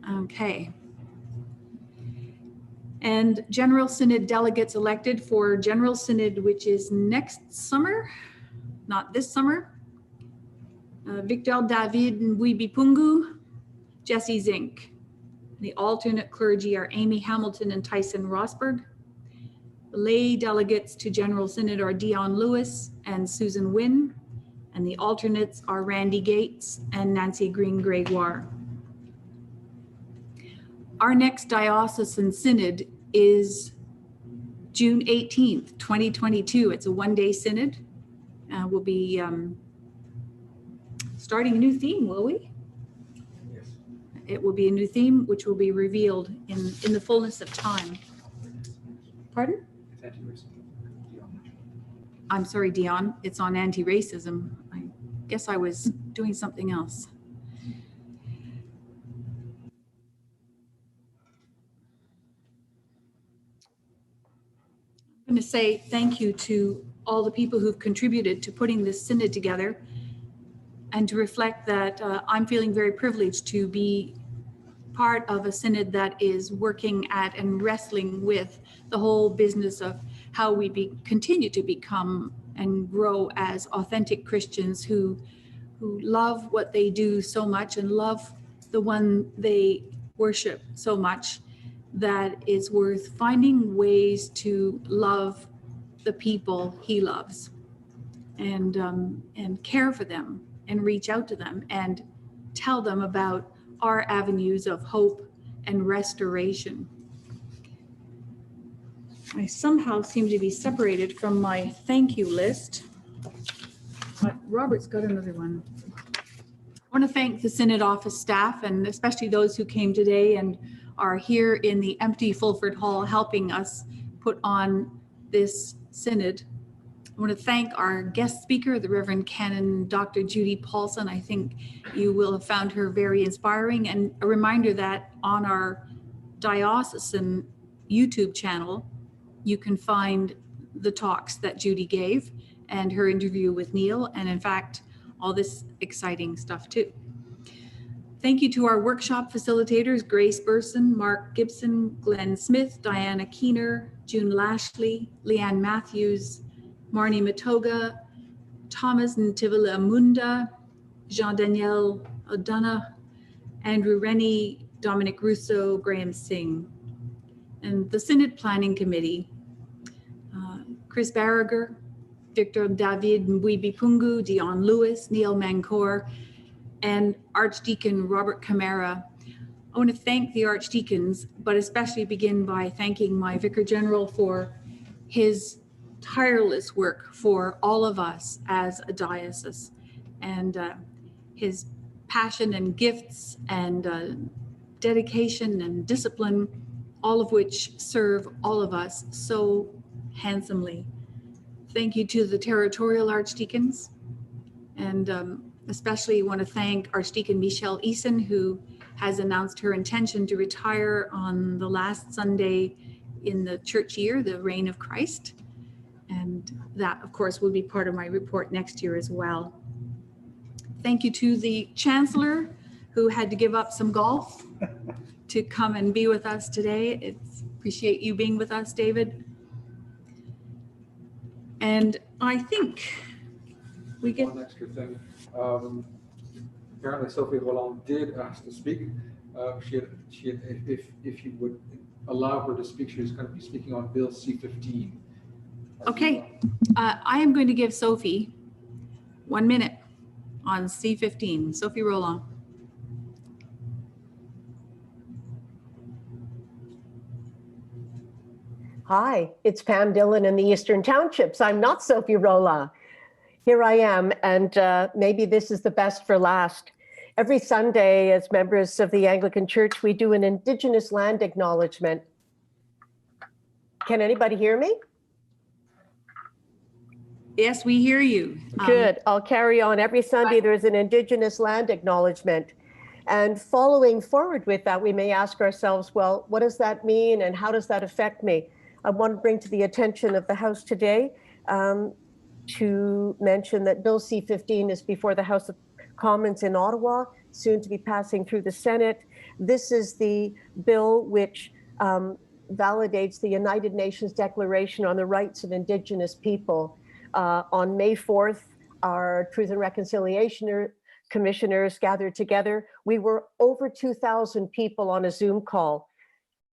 [SPEAKER 2] Okay. And General Synod delegates elected for General Synod, which is next summer, not this summer. Victor David Mbuibipungu, Jesse Zink. The alternate clergy are Amy Hamilton and Tyson Rosberg. The lay delegates to General Synod are Dion Lewis and Susan Wynn, and the alternates are Randy Gates and Nancy Green Gregoire. Our next Diocesan Synod is June 18th, 2022. It's a one-day synod. We'll be starting a new theme, will we?
[SPEAKER 3] Yes.
[SPEAKER 2] It will be a new theme, which will be revealed in the fullness of time. Pardon? I'm sorry, Dion. It's on anti-racism. I guess I was doing something else. I'm going to say thank you to all the people who've contributed to putting this synod together, and to reflect that I'm feeling very privileged to be part of a synod that is working at and wrestling with the whole business of how we continue to become and grow as authentic Christians who love what they do so much and love the one they worship so much, that it's worth finding ways to love the people he loves and care for them and reach out to them and tell them about our avenues of hope and restoration. I somehow seem to be separated from my thank you list, but Robert's got another one. I want to thank the Synod office staff, and especially those who came today and are here in the empty Fulford Hall helping us put on this synod. I want to thank our guest speaker, the Reverend Canon Dr. Judy Paulson. I think you will have found her very inspiring, and a reminder that on our diocesan YouTube channel, you can find the talks that Judy gave and her interview with Neil, and in fact, all this exciting stuff too. Thank you to our workshop facilitators, Grace Burson, Mark Gibson, Glenn Smith, Diana Keener, June Lashley, Leanne Matthews, Marnie Matoga, Thomas Ntivila Munda, Jean-Daniel O'Donoghue, Andrew Rennie, Dominic Russo, Graham Singh, and the Synod Planning Committee, Chris Barriger, Victor David Mbuibipungu, Dion Lewis, Neil Mancor, and Archdeacon Robert Camara. I want to thank the Archdeacons, but especially begin by thanking my Vicar General for his tireless work for all of us as a diocese, and his passion and gifts and dedication and discipline, all of which serve all of us so handsomely. Thank you to the territorial archdeacons, and especially want to thank Archdeacon Michelle Eason, who has announced her intention to retire on the last Sunday in the church year, the Reign of Christ. And that, of course, will be part of my report next year as well. Thank you to the Chancellor, who had to give up some golf to come and be with us today. Appreciate you being with us, David. And I think we get
[SPEAKER 3] one extra thing. Apparently Sophie Rolong did ask to speak. If you would allow her to speak, she's going to be speaking on Bill C-15.
[SPEAKER 2] Okay, I am going to give Sophie 1 minute on C-15. Sophie Rolong.
[SPEAKER 4] Hi, it's Pam Dillon in the Eastern Townships. I'm not Sophie Rolong. Here I am, and maybe this is the best for last. Every Sunday, as members of the Anglican Church, we do an Indigenous land acknowledgement. Can anybody hear me?
[SPEAKER 2] Yes, we hear you.
[SPEAKER 4] Good. I'll carry on. Every Sunday, there's an Indigenous land acknowledgement. And following forward with that, we may ask ourselves, well, what does that mean and how does that affect me? I want to bring to the attention of the House today to mention that Bill C-15 is before the House of Commons in Ottawa, soon to be passing through the Senate. This is the bill which validates the United Nations Declaration on the Rights of Indigenous People. On May 4th, our Truth and Reconciliation commissioners gathered together. We were over 2,000 people on a Zoom call.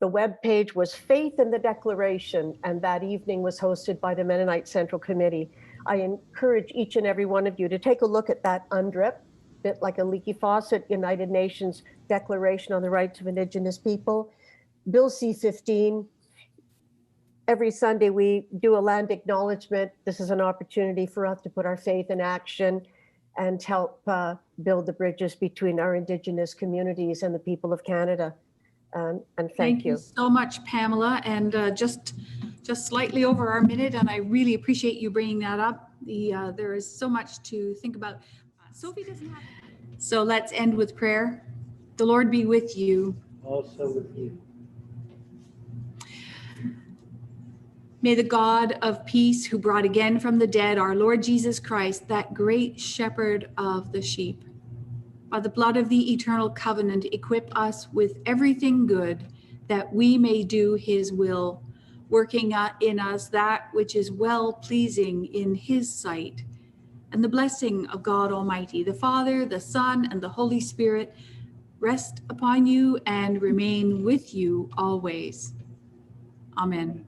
[SPEAKER 4] The webpage was Faith in the Declaration, and that evening was hosted by the Mennonite Central Committee. I encourage each and every one of you to take a look at that UNDRIP, bit like a leaky faucet, United Nations Declaration on the Rights of Indigenous People. Bill C-15, every Sunday we do a land acknowledgement. This is an opportunity for us to put our faith in action and help build the bridges between our Indigenous communities and the people of Canada. And thank you
[SPEAKER 2] so much, Pamela. And just slightly over our minute, and I really appreciate you bringing that up. There is so much to think about. Sophie doesn't have it. So let's end with prayer. The Lord be with you.
[SPEAKER 14] Also with you.
[SPEAKER 2] May the God of peace, who brought again from the dead our Lord Jesus Christ, that great shepherd of the sheep, by the blood of the eternal covenant, equip us with everything good, that we may do his will, working in us that which is well-pleasing in his sight. And the blessing of God Almighty, the Father, the Son, and the Holy Spirit rest upon you and remain with you always. Amen.